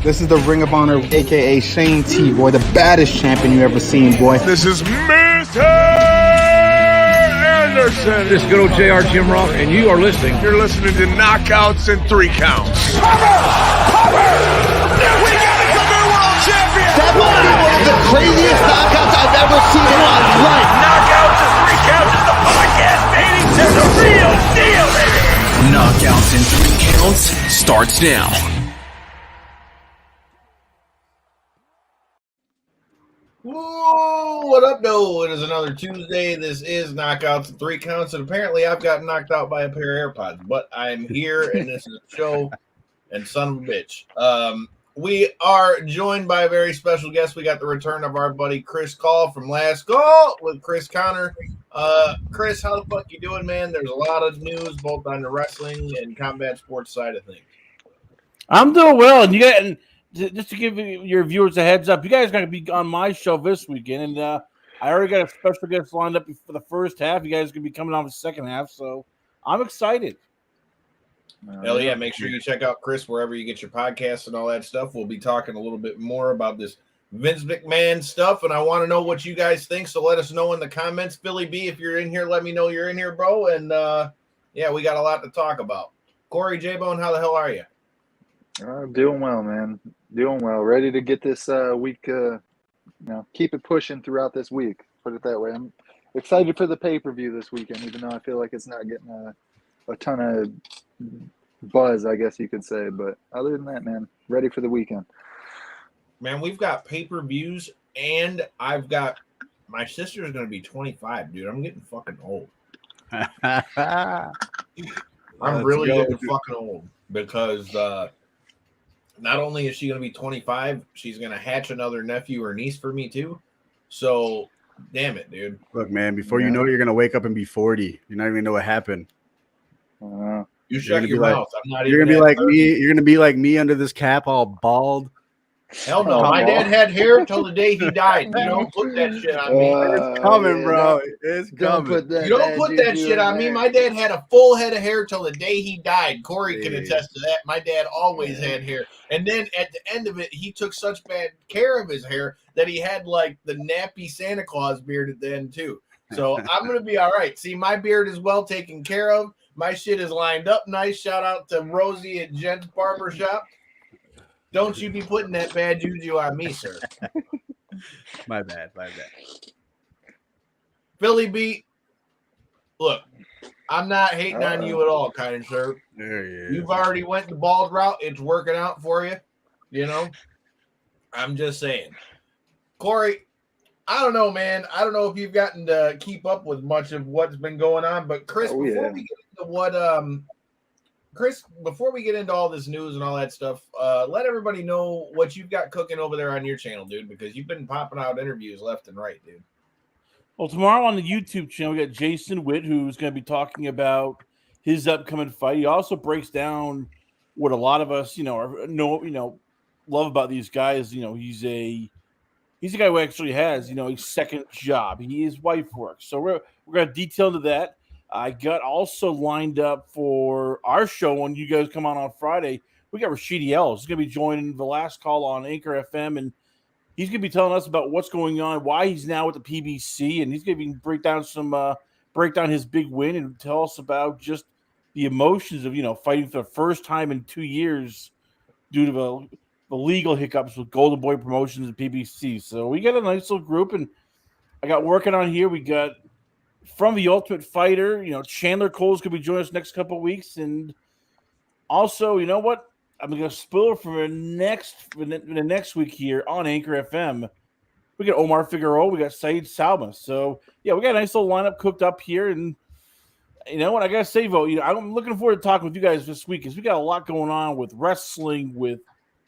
This is the Ring of Honor, a.k.a. Shane T, boy, the baddest champion you ever seen, boy. This is Mr. Anderson. This is good old JR Jim Ross, and you are listening. You're listening to Knockouts in 3 Counts. Cover! We got a new world champion! That might be one of the craziest knockouts I've ever seen in my life. Knockouts in 3 Counts is the podcast, baby! It's the real deal, baby! Knockouts in 3 Counts starts now. Whoa, what up, though? It is another Tuesday. This is Knockouts in 3 Counts, and apparently I've got knocked out by a pair of AirPods, but I'm here, and this is a show, and son of a bitch. We are joined by a very special guest. We got the return of our buddy Chris Call from Last Call with Chris Connor. Chris, how the fuck you doing, man? There's a lot of news both on the wrestling and combat sports side of things. I'm doing well, and you got. Just to give your viewers a heads up, you guys are going to be on my show this weekend, and I already got a special guest lined up for the first half. You guys are going to be coming on the second half, so I'm excited. Hell yeah, make sure you check out Chris wherever you get your podcasts and all that stuff. We'll be talking a little bit more about this Vince McMahon stuff, and I want to know what you guys think, so let us know in the comments. Philly B, if you're in here, let me know you're in here, bro, and yeah, we got a lot to talk about. Corey J-Bone, how the hell are you? Doing well, man. Doing well. Ready to get this week, keep it pushing throughout this week. Put it that way. I'm excited for the pay-per-view this weekend, even though I feel like it's not getting a ton of buzz, I guess you could say. But other than that, man, ready for the weekend. Man, we've got pay-per-views, and I've got – my sister's going to be 25, dude. I'm getting fucking old. I'm really getting fucking old because not only is she going to be 25, she's going to hatch another nephew or niece for me too. So, damn it, dude. Look, man, before you know it, you're going to wake up and be 40. You're not even going to know what happened. You shut your mouth. I'm not you're even going to be like 30. Me. You're going to be like me under this cap, all bald. Hell no. My dad had hair until the day he died. You don't put that shit on me. It's coming, bro. It's coming. You don't put that shit on me. My dad had a full head of hair till the day he died. Corey can attest to that. My dad always had hair. And then at the end of it, he took such bad care of his hair that he had like the nappy Santa Claus beard at the end too. So I'm going to be all right. See, my beard is well taken care of. My shit is lined up nice. Shout out to Rosie at Jen's Barbershop. Don't you be putting that bad juju on me, sir. My bad. Philly B, look, I'm not hating on you at all, kind sir. You've already went the bald route. It's working out for you, you know? I'm just saying. Corey, I don't know, man. I don't know if you've gotten to keep up with much of what's been going on, but Chris, before we get into before we get into all this news and all that stuff, let everybody know what you've got cooking over there on your channel, dude, because you've been popping out interviews left and right, dude. Well, tomorrow on the YouTube channel, we got Jason Witt, who's going to be talking about his upcoming fight. He also breaks down what a lot of us, love about these guys. You know, he's a guy who actually has, a second job. His wife works. So we're going to detail into that. I got also lined up for our show when you guys come on Friday. We got Rashidi Ellis. He's going to be joining the Last Call on Anchor FM, and he's going to be telling us about what's going on, why he's now with the PBC, and he's going to be break down his big win and tell us about just the emotions of fighting for the first time in 2 years due to the legal hiccups with Golden Boy Promotions and PBC. So we got a nice little group, and I got working on here. We got from The Ultimate Fighter, Chandler Cole's going to be joining us next couple of weeks. And also, you know what? I'm going to spoil for the next week here on Anchor FM. We got Omar Figueroa. We got Saeed Salma. So, yeah, we got a nice little lineup cooked up here. And you know what? I got to say, Vo, I'm looking forward to talking with you guys this week because we got a lot going on with wrestling, with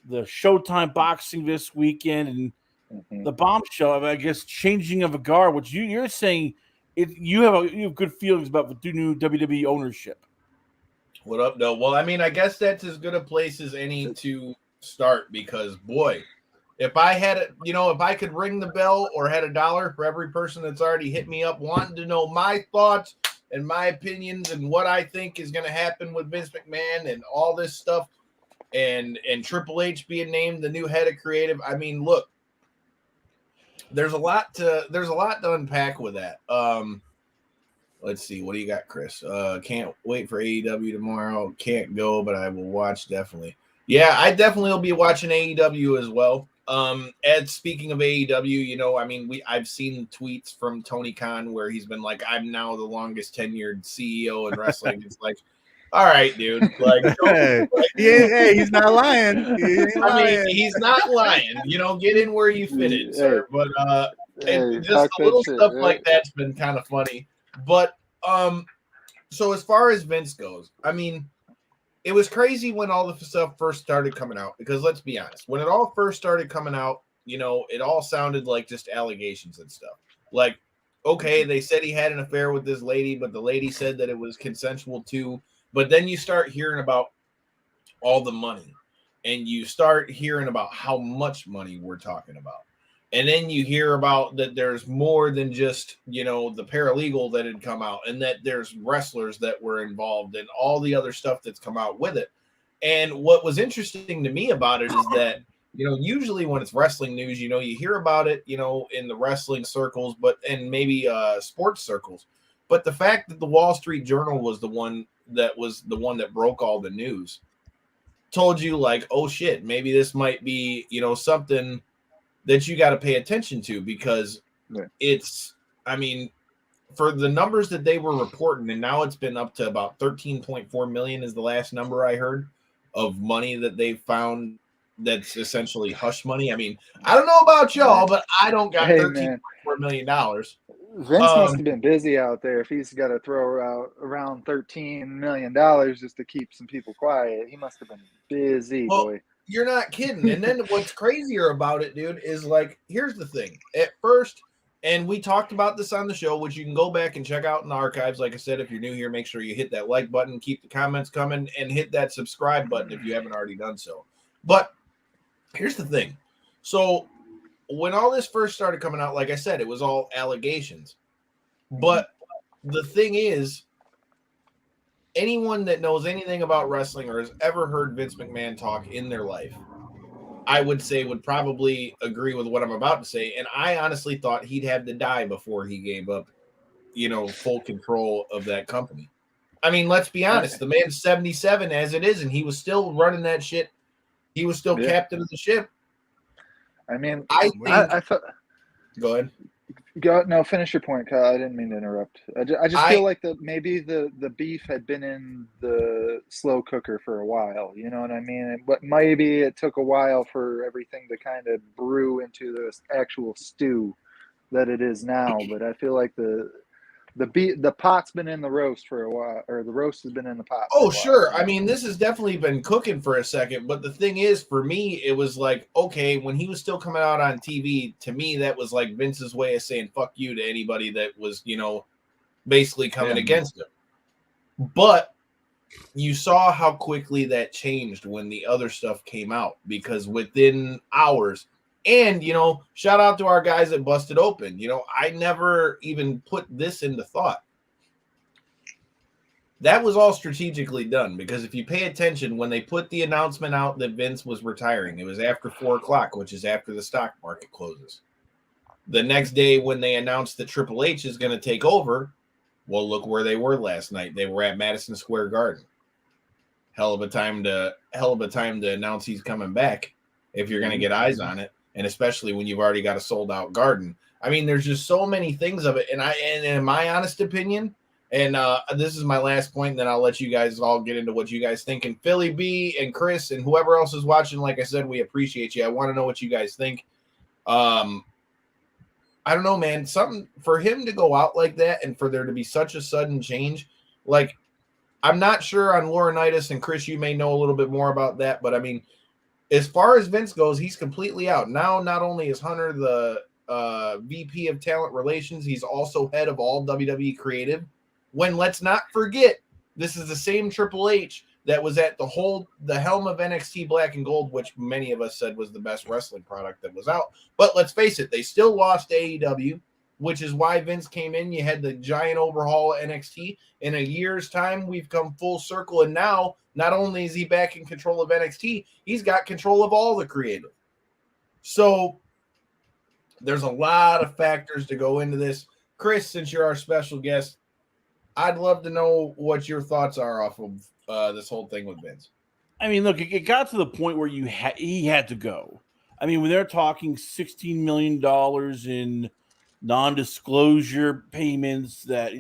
the Showtime boxing this weekend, and the bombshell, I guess, changing of a guard, which you're saying – you have good feelings about the new WWE ownership. What up, though? Well, I mean, I guess that's as good a place as any to start because, boy, if I had if I could ring the bell or had $1 for every person that's already hit me up wanting to know my thoughts and my opinions and what I think is going to happen with Vince McMahon and all this stuff, and Triple H being named the new head of creative. I mean, look, there's a lot to unpack with that. Let's see, what do you got, Chris? Can't wait for AEW tomorrow. Can't go, but I will watch definitely. Yeah, I definitely will be watching AEW as well. And speaking of AEW, I mean, I've seen tweets from Tony Khan where he's been like, I'm now the longest tenured CEO in wrestling. It's like, all right, dude. Like, he's not lying. He ain't lying. I mean, he's not lying. Get in where you fit in, sir. But just a little stuff like that's been kind of funny. But so as far as Vince goes, I mean, it was crazy when all the stuff first started coming out, because let's be honest, when it all first started coming out, it all sounded like just allegations and stuff. Like, okay, they said he had an affair with this lady, but the lady said that it was consensual too. But then you start hearing about all the money, and you start hearing about how much money we're talking about. And then you hear about that there's more than just, the paralegal that had come out, and that there's wrestlers that were involved and all the other stuff that's come out with it. And what was interesting to me about it is that, usually when it's wrestling news, you hear about it, in the wrestling circles, and maybe sports circles. But the fact that the Wall Street Journal was the one that broke all the news told you, like, oh shit, maybe this might be, something that you got to pay attention to, because it's, I mean, for the numbers that they were reporting, and now it's been up to about 13.4 million is the last number I heard of money that they found that's essentially hush money. I mean, I don't know about y'all, but I don't got $13.4 million. Vince must have been busy out there if he's got to throw out around $13 million just to keep some people quiet. He must have been busy, boy. You're not kidding. And then what's crazier about it, dude, is like, here's the thing. At first, and we talked about this on the show, which you can go back and check out in the archives. Like I said, if you're new here, make sure you hit that like button, keep the comments coming, and hit that subscribe button if you haven't already done so. But here's the thing. So when all this first started coming out, like I said, it was all allegations. But the thing is, anyone that knows anything about wrestling or has ever heard Vince McMahon talk in their life, I would say would probably agree with what I'm about to say. And I honestly thought he'd have to die before he gave up, full control of that company. I mean, let's be honest. The man's 77 as it is, and he was still running that shit. He was still captain of the ship. I mean, I thought. Go ahead. No, finish your point, Kyle. I didn't mean to interrupt. I just feel like maybe the beef had been in the slow cooker for a while. You know what I mean? But maybe it took a while for everything to kind of brew into this actual stew that it is now. But I feel like the pot's been in the roast for a while, or the roast has been in the pot. Oh, sure. I mean, this has definitely been cooking for a second. But the thing is, for me, it was like, okay, when he was still coming out on TV, to me, that was like Vince's way of saying fuck you to anybody that was, basically coming against him. But you saw how quickly that changed when the other stuff came out, because within hours. And, shout out to our guys that busted open. I never even put this into thought. That was all strategically done, because if you pay attention, when they put the announcement out that Vince was retiring, it was after 4:00, which is after the stock market closes. The next day, when they announced that Triple H is going to take over, well, look where they were last night. They were at Madison Square Garden. Hell of a time to announce he's coming back if you're going to get eyes on it. And especially when you've already got a sold out garden. I mean, there's just so many things of it. And in my honest opinion, and this is my last point, and then I'll let you guys all get into what you guys think. And Philly B and Chris and whoever else is watching, like I said, we appreciate you. I want to know what you guys think. I don't know, man. Something for him to go out like that and for there to be such a sudden change. Like, I'm not sure on Laurinaitis, and Chris, you may know a little bit more about that, but I mean, as far as Vince goes, he's completely out. Now, not only is Hunter the VP of Talent Relations, he's also head of all WWE Creative. When, let's not forget, this is the same Triple H that was at the helm of NXT Black and Gold, which many of us said was the best wrestling product that was out. But let's face it, they still lost AEW. which is why Vince came in. You had the giant overhaul of NXT. In a year's time, we've come full circle, and now not only is he back in control of NXT, he's got control of all the creative. So there's a lot of factors to go into this. Chris, since you're our special guest, I'd love to know what your thoughts are off of this whole thing with Vince. I mean, look, it got to the point where he had to go. I mean, when they're talking $16 million in non-disclosure payments that,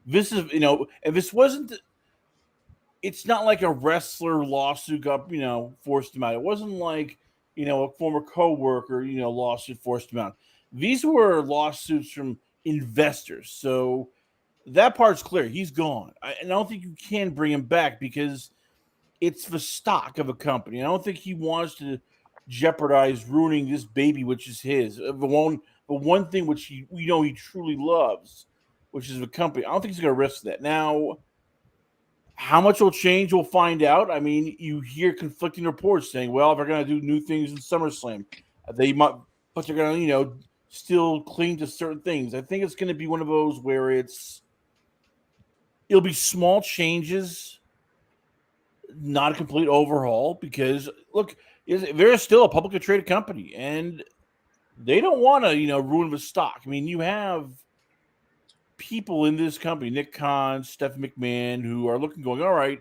this is, if this wasn't, it's not like a wrestler lawsuit got, forced him out. It wasn't like, a former coworker, lawsuit forced him out. These were lawsuits from investors. So that part's clear. He's gone. I don't think you can bring him back because it's the stock of a company. I don't think he wants to jeopardize ruining this baby, which is his. The one thing which he truly loves, which is the company. I don't think he's going to risk that. Now, how much will change, we'll find out. I mean, you hear conflicting reports saying, well, they're going to do new things in SummerSlam. They might, but they're going to, still cling to certain things. I think it's going to be one of those where it'll be small changes, not a complete overhaul, because look, they're still a publicly traded company and they don't want to, ruin the stock. I mean, you have people in this company, Nick Khan, Steph McMahon, who are going, all right,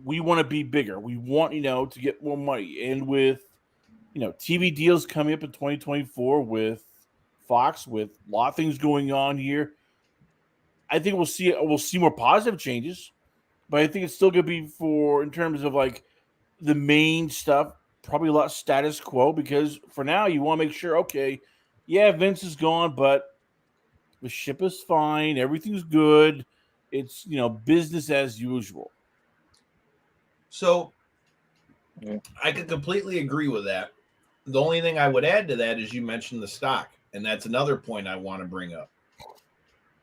we want to be bigger. We want, to get more money. And with, TV deals coming up in 2024 with Fox, with a lot of things going on here, I think we'll see more positive changes, but I think it's still going to be in terms of like the main stuff, probably a lot status quo, because for now you want to make sure, okay, yeah, Vince is gone, but the ship is fine. Everything's good. It's, business as usual. So I could completely agree with that. The only thing I would add to that is you mentioned the stock, and that's another point I want to bring up.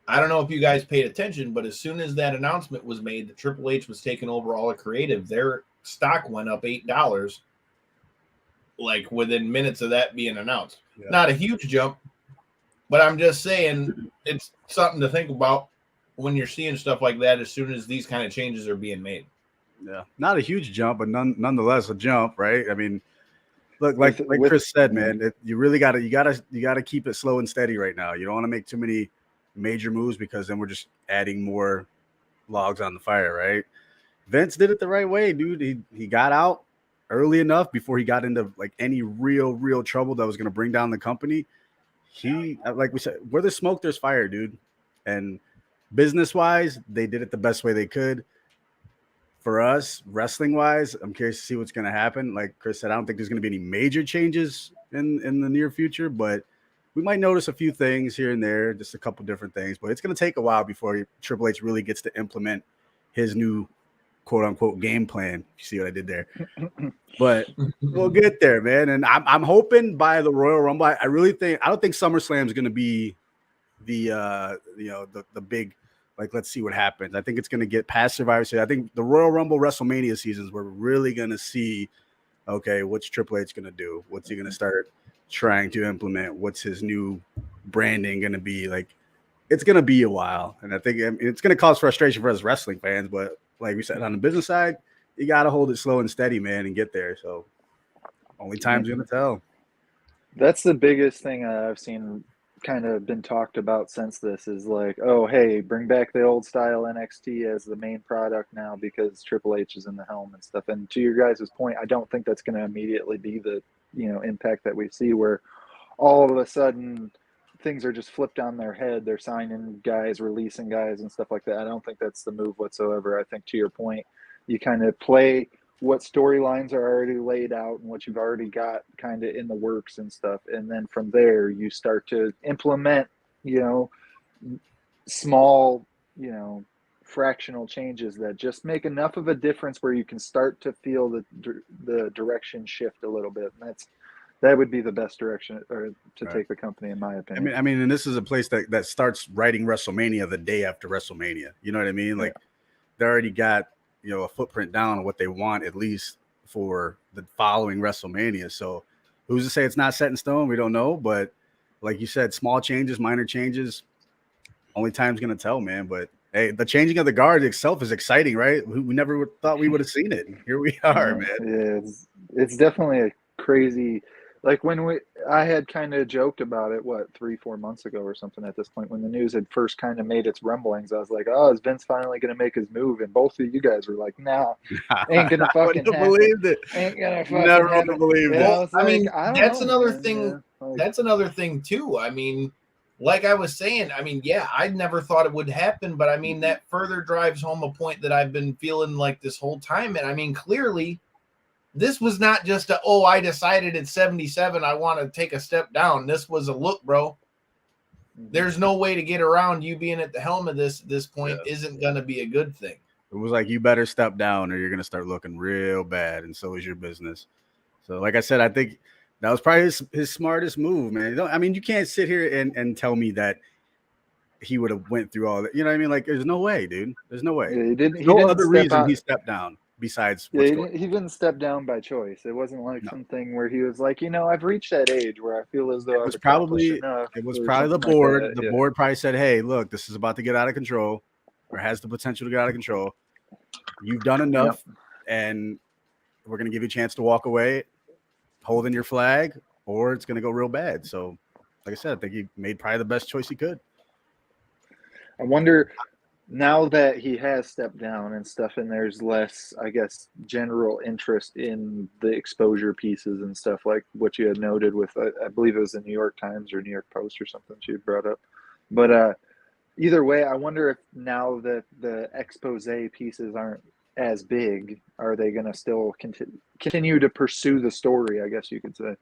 I don't know if you guys paid attention, but as soon as that announcement was made that Triple H was taking over all of creative, their stock went up $8, like within minutes of that being announced. Yeah. Not a huge jump, but I'm just saying it's something to think about when you're seeing stuff like that as soon as these kind of changes are being made. Yeah, not a huge jump, but nonetheless a jump, right? I mean, look, like Chris said, man, you really got to keep it slow and steady right now. You don't want to make too many major moves because then we're just adding more logs on the fire, right? Vince did it the right way, dude. He got out early enough before he got into like any real trouble that was going to bring down the company. He, like we said, where there's smoke, there's fire, dude. And business-wise, they did it the best way they could. For us, wrestling-wise, I'm curious to see what's going to happen. Like Chris said, I don't think there's going to be any major changes in the near future, but we might notice a few things here and there, just a couple different things. But it's going to take a while before Triple H really gets to implement his new quote-unquote game plan. You see what I did there? But we'll get there, man. And I'm hoping by the Royal Rumble, I don't think SummerSlam is going to be the big, like, let's see what happens. I think it's going to get past Survivor Series. I think the Royal Rumble WrestleMania seasons, we're really going to see, okay, what's Triple H going to do? What's he going to start trying to implement? What's his new branding going to be? Like, it's going to be a while. And I think it's going to cause frustration for us wrestling fans. But like we said, on the business side, you got to hold it slow and steady, man, and get there. So only time's going to tell. That's the biggest thing I've seen kind of been talked about since this is like, oh, hey, bring back the old style NXT as the main product now because Triple H is in the helm and stuff. And to your guys' point, I don't think that's going to immediately be the, impact that we see where all of a sudden things are just flipped on their head. They're signing guys, releasing guys and stuff like that. I don't think that's the move whatsoever. I think to your point, you kind of play what storylines are already laid out and what you've already got kind of in the works and stuff. And then from there, you start to implement, small, fractional changes that just make enough of a difference where you can start to feel the direction shift a little bit. And that would be the best direction or to take the company, in my opinion. I mean, and this is a place that starts writing WrestleMania the day after WrestleMania. You know what I mean? Like they already got, a footprint down on what they want, at least for the following WrestleMania. So who's to say it's not set in stone? We don't know, but like you said, small changes, minor changes. Only time's gonna tell, man. But hey, the changing of the guard itself is exciting, right? We never thought we would have seen it. Here we are, man. Yeah, it's definitely a crazy. Like I had kind of joked about it, 3-4 months ago or something at this point when the news had first kind of made its rumblings. I was like, oh, is Vince finally going to make his move? And both of you guys were like, nah, ain't going to fucking happen. Believed it. Ain't going to fucking Never happen. believed it. Well, I mean, that's another man. thing. Yeah, like, That's another thing too. I mean, like I was saying, I mean, yeah, I never thought it would happen, but I mean, that further drives home a point that I've been feeling like this whole time. And I mean, clearly, this was not just I decided at 77 I want to take a step down. This was a look, bro. There's no way to get around you being at the helm of this point isn't going to be a good thing. It was like, you better step down or you're going to start looking real bad, and so is your business. So like I said, I think that was probably his smartest move, man. I mean, you can't sit here and tell me that he would have went through all that. You know what I mean? Like, there's no way, dude. There's no way. Yeah, he didn't He stepped down besides he didn't step down by choice. It wasn't like something where he was like, I've reached that age where I feel as though it was probably the board. Like the board probably said, hey, look, this is about to get out of control, or has the potential to get out of control. You've done enough, and we're going to give you a chance to walk away holding your flag, or it's going to go real bad. So, like I said, I think he made probably the best choice he could. I wonder, now that he has stepped down and stuff, and there's less, I guess, general interest in the exposure pieces and stuff like what you had noted with, I believe it was the New York Times or New York Post or something she had brought up. But either way, I wonder if now that the expose pieces aren't as big, are they going to still continue to pursue the story, I guess you could say.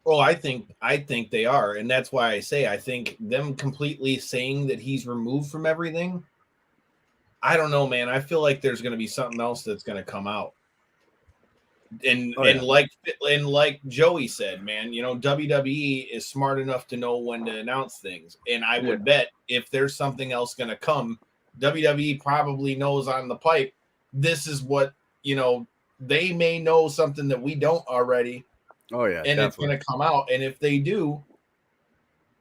Well, I think they are, and that's why I say I think them completely saying that he's removed from everything. I don't know, man. I feel like there's going to be something else that's going to come out, and like Joey said, man, WWE is smart enough to know when to announce things, and I would bet if there's something else going to come, WWE probably knows on the pipe. This is what they may know something that we don't already. Oh yeah, and definitely. It's going to come out, and if they do,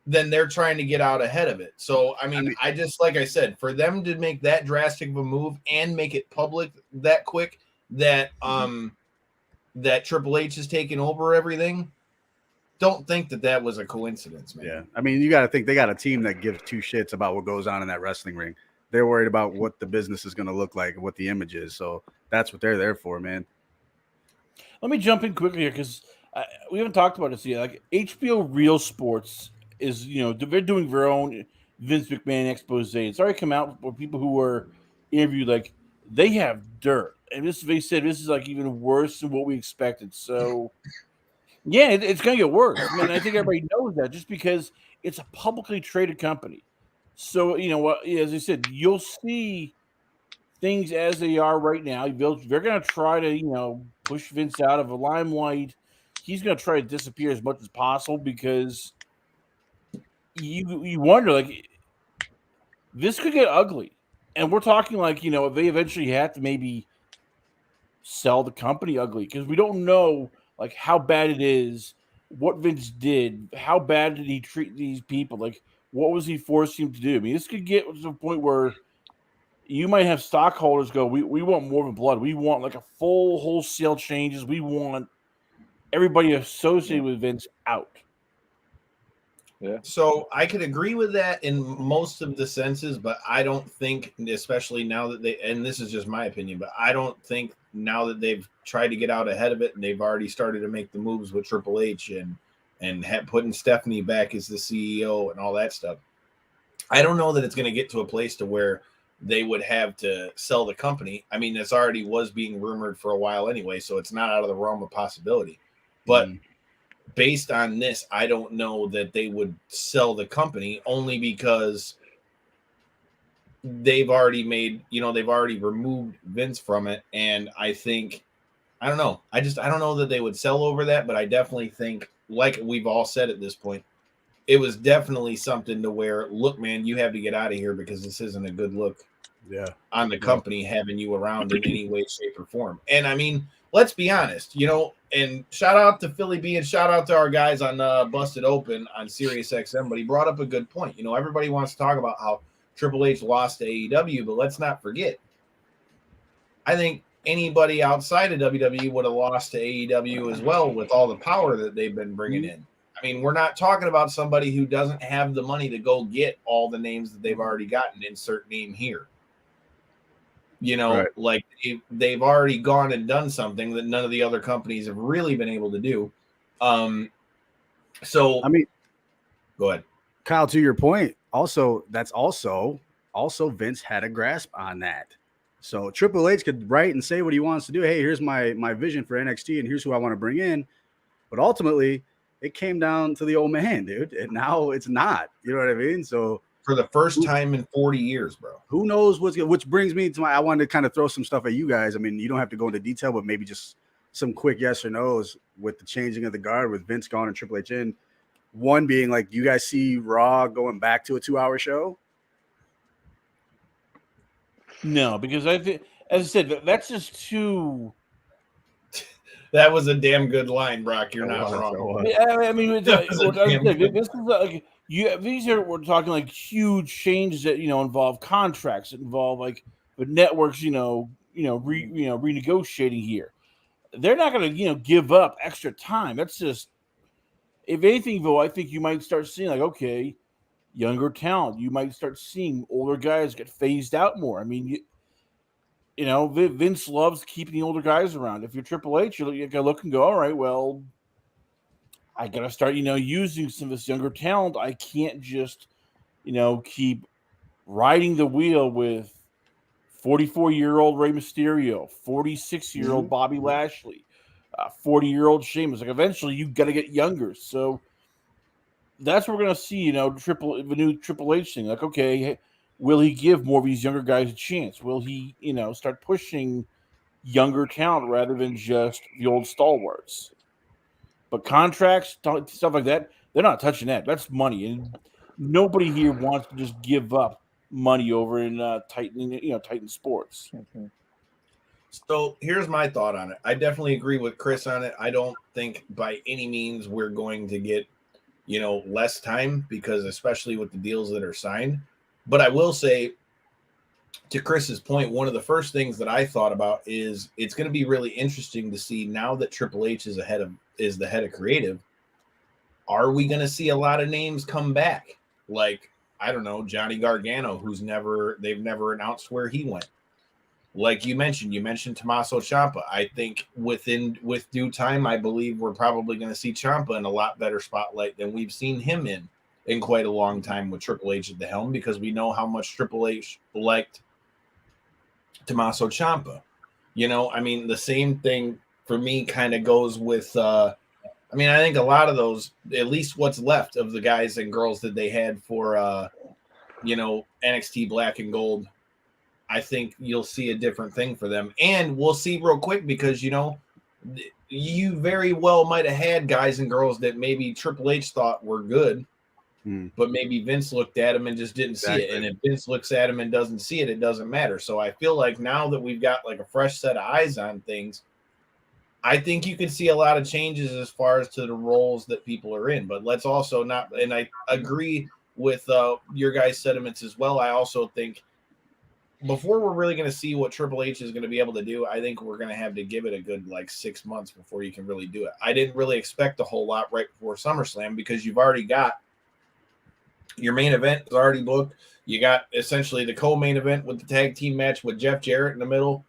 then they're trying to get out ahead of it. So I mean, I just, like I said, for them to make that drastic of a move and make it public that quick, that that Triple H is taking over everything, don't think that was a coincidence, man. Yeah, I mean, you got to think they got a team that gives two shits about what goes on in that wrestling ring. They're worried about what the business is going to look like and what the image is. So that's what they're there for, man. Let me jump in quickly here because we haven't talked about this yet. Like HBO Real Sports is, they're doing their own Vince McMahon expose. It's already come out for people who were interviewed. Like, they have dirt, and they said this is like even worse than what we expected. So, yeah, it's going to get worse. I mean, I think everybody knows that just because it's a publicly traded company. So, as I said, you'll see things as they are right now. They're going to try to, push Vince out of the limelight. He's going to try to disappear as much as possible because you wonder, like, this could get ugly. And we're talking like, if they eventually have to maybe sell the company ugly because we don't know, like, how bad it is, what Vince did, how bad did he treat these people, like, what was he forcing him to do? I mean, this could get to the point where you might have stockholders go, we want more than blood. We want like a full wholesale changes. We want everybody associated with Vince out. Yeah. So I could agree with that in most of the senses, but I don't think, especially now that and this is just my opinion, but I don't think now that they've tried to get out ahead of it and they've already started to make the moves with Triple H and putting Stephanie back as the CEO and all that stuff, I don't know that it's going to get to a place to where they would have to sell the company. I mean, this already was being rumored for a while anyway, so it's not out of the realm of possibility. But based on this, I don't know that they would sell the company only because they've already removed Vince from it. And I don't know. I don't know that they would sell over that, but I definitely think, like we've all said at this point, it was definitely something to where, look, man, you have to get out of here because this isn't a good look. on the company having you around in any way, shape, or form. And I mean, let's be honest, and shout out to Philly B and shout out to our guys on Busted Open on Sirius XM, but he brought up a good point. Everybody wants to talk about how Triple H lost to AEW, but let's not forget, I think anybody outside of WWE would have lost to AEW as well with all the power that they've been bringing in. I mean, we're not talking about somebody who doesn't have the money to go get all the names that they've already gotten. Insert name here. Like they've already gone and done something that none of the other companies have really been able to do. So I mean, go ahead, Kyle. To your point, that's also Vince had a grasp on that. So Triple H could write and say what he wants to do. Hey, here's my vision for NXT, and here's who I want to bring in. But ultimately, it came down to the old man, dude. And now it's not. You know what I mean? So for the first time in 40 years, bro. Who knows which brings me to I wanted to kind of throw some stuff at you guys. I mean, you don't have to go into detail, but maybe just some quick yes or no's with the changing of the guard with Vince gone and Triple H in. One being like, you guys see Raw going back to a 2-hour show? No, because I think, as I said, that's just too. That was a damn good line, Brock. You're not wrong. I mean, this is like these are we're talking like huge changes that involve contracts, that involve like the networks, renegotiating here. They're not going to give up extra time. That's just, if anything, though, I think you might start seeing like, okay, younger talent. You might start seeing older guys get phased out more. I mean, Vince loves keeping the older guys around. If you're Triple H, you gotta look and go, all right, well, I gotta start, using some of this younger talent. I can't just, keep riding the wheel with 44-year-old Rey Mysterio, 46-year-old Bobby Lashley, 40-year-old Sheamus. Like, eventually, you got to get younger. So that's what we're gonna see. The new Triple H thing. Like, okay, will he give more of these younger guys a chance? Will he, start pushing younger talent rather than just the old stalwarts? But contracts, stuff like that, they're not touching that. That's money, and nobody here wants to just give up money over in Titan Sports. Mm-hmm. So here's my thought on it. I definitely agree with Chris on it. I don't think by any means we're going to get, less time, because especially with the deals that are signed. But I will say, to Chris's point, one of the first things that I thought about is it's going to be really interesting to see, now that Triple H is the head of creative, are we going to see a lot of names come back? Like, I don't know, Johnny Gargano, they've never announced where he went. Like you mentioned Tommaso Ciampa. I think with due time, I believe we're probably going to see Ciampa in a lot better spotlight than we've seen him in quite a long time with Triple H at the helm, because we know how much Triple H liked Tommaso Ciampa. I mean, the same thing for me kind of goes with I think a lot of those, at least what's left of the guys and girls that they had for NXT Black and Gold, I think you'll see a different thing for them. And we'll see real quick, because you very well might have had guys and girls that maybe Triple H thought were good, but maybe Vince looked at him and just didn't see it. And if Vince looks at him and doesn't see it, it doesn't matter. So I feel like now that we've got like a fresh set of eyes on things, I think you can see a lot of changes as far as to the roles that people are in. But let's also not, and I agree with your guys' sentiments as well. I also think before we're really going to see what Triple H is going to be able to do, I think we're going to have to give it a good 6 months before you can really do it. I didn't really expect a whole lot right before SummerSlam, because you've already got your main event is already booked. You got essentially the co-main event with the tag team match with Jeff Jarrett in the middle,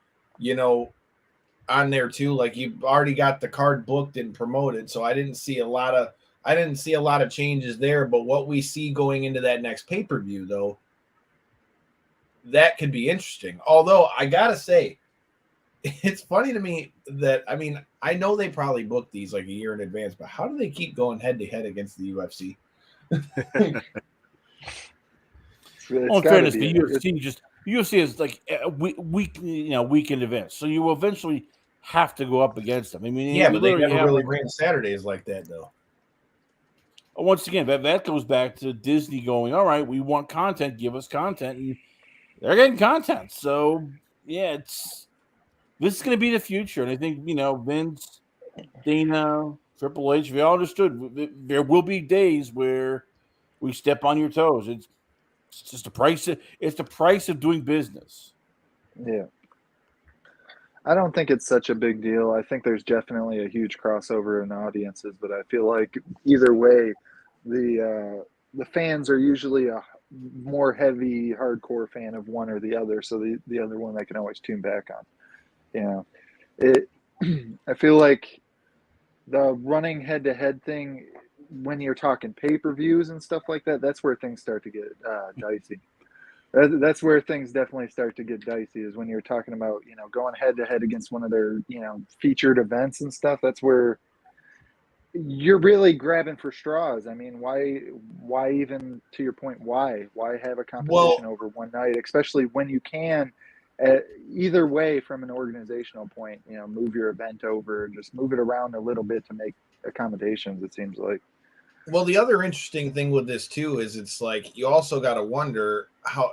on there too. Like, you've already got the card booked and promoted. So I didn't see a lot of changes there. But what we see going into that next pay-per-view, though, that could be interesting. Although I gotta say, it's funny to me that, I know they probably booked these like a year in advance, but how do they keep going head to head against the UFC? Well, in fairness, the UFC is like weekend events, so you will eventually have to go up against them. But they never really ran Saturdays like that, though. Once again, that goes back to Disney going, all right, we want content, give us content. And they're getting content. So yeah, this is going to be the future, and I think Vince, Dana, Triple H, we all understood there will be days where we step on your toes. It's just the price. It's the price of doing business. Yeah. I don't think it's such a big deal. I think there's definitely a huge crossover in audiences, but I feel like either way, the fans are usually a more heavy hardcore fan of one or the other, so the other one they can always tune back on. You know, it. I feel like the running head to head thing, when you're talking pay per views and stuff like that, that's where things start to get dicey. That's where things definitely start to get dicey, is when you're talking about, going head to head against one of their, featured events and stuff. That's where you're really grabbing for straws. I mean, why even, to your point, why have a competition over one night, especially when you can, either way from an organizational point, move your event over, just move it around a little bit to make accommodations, it seems like. Well, the other interesting thing with this too is it's like you also got to wonder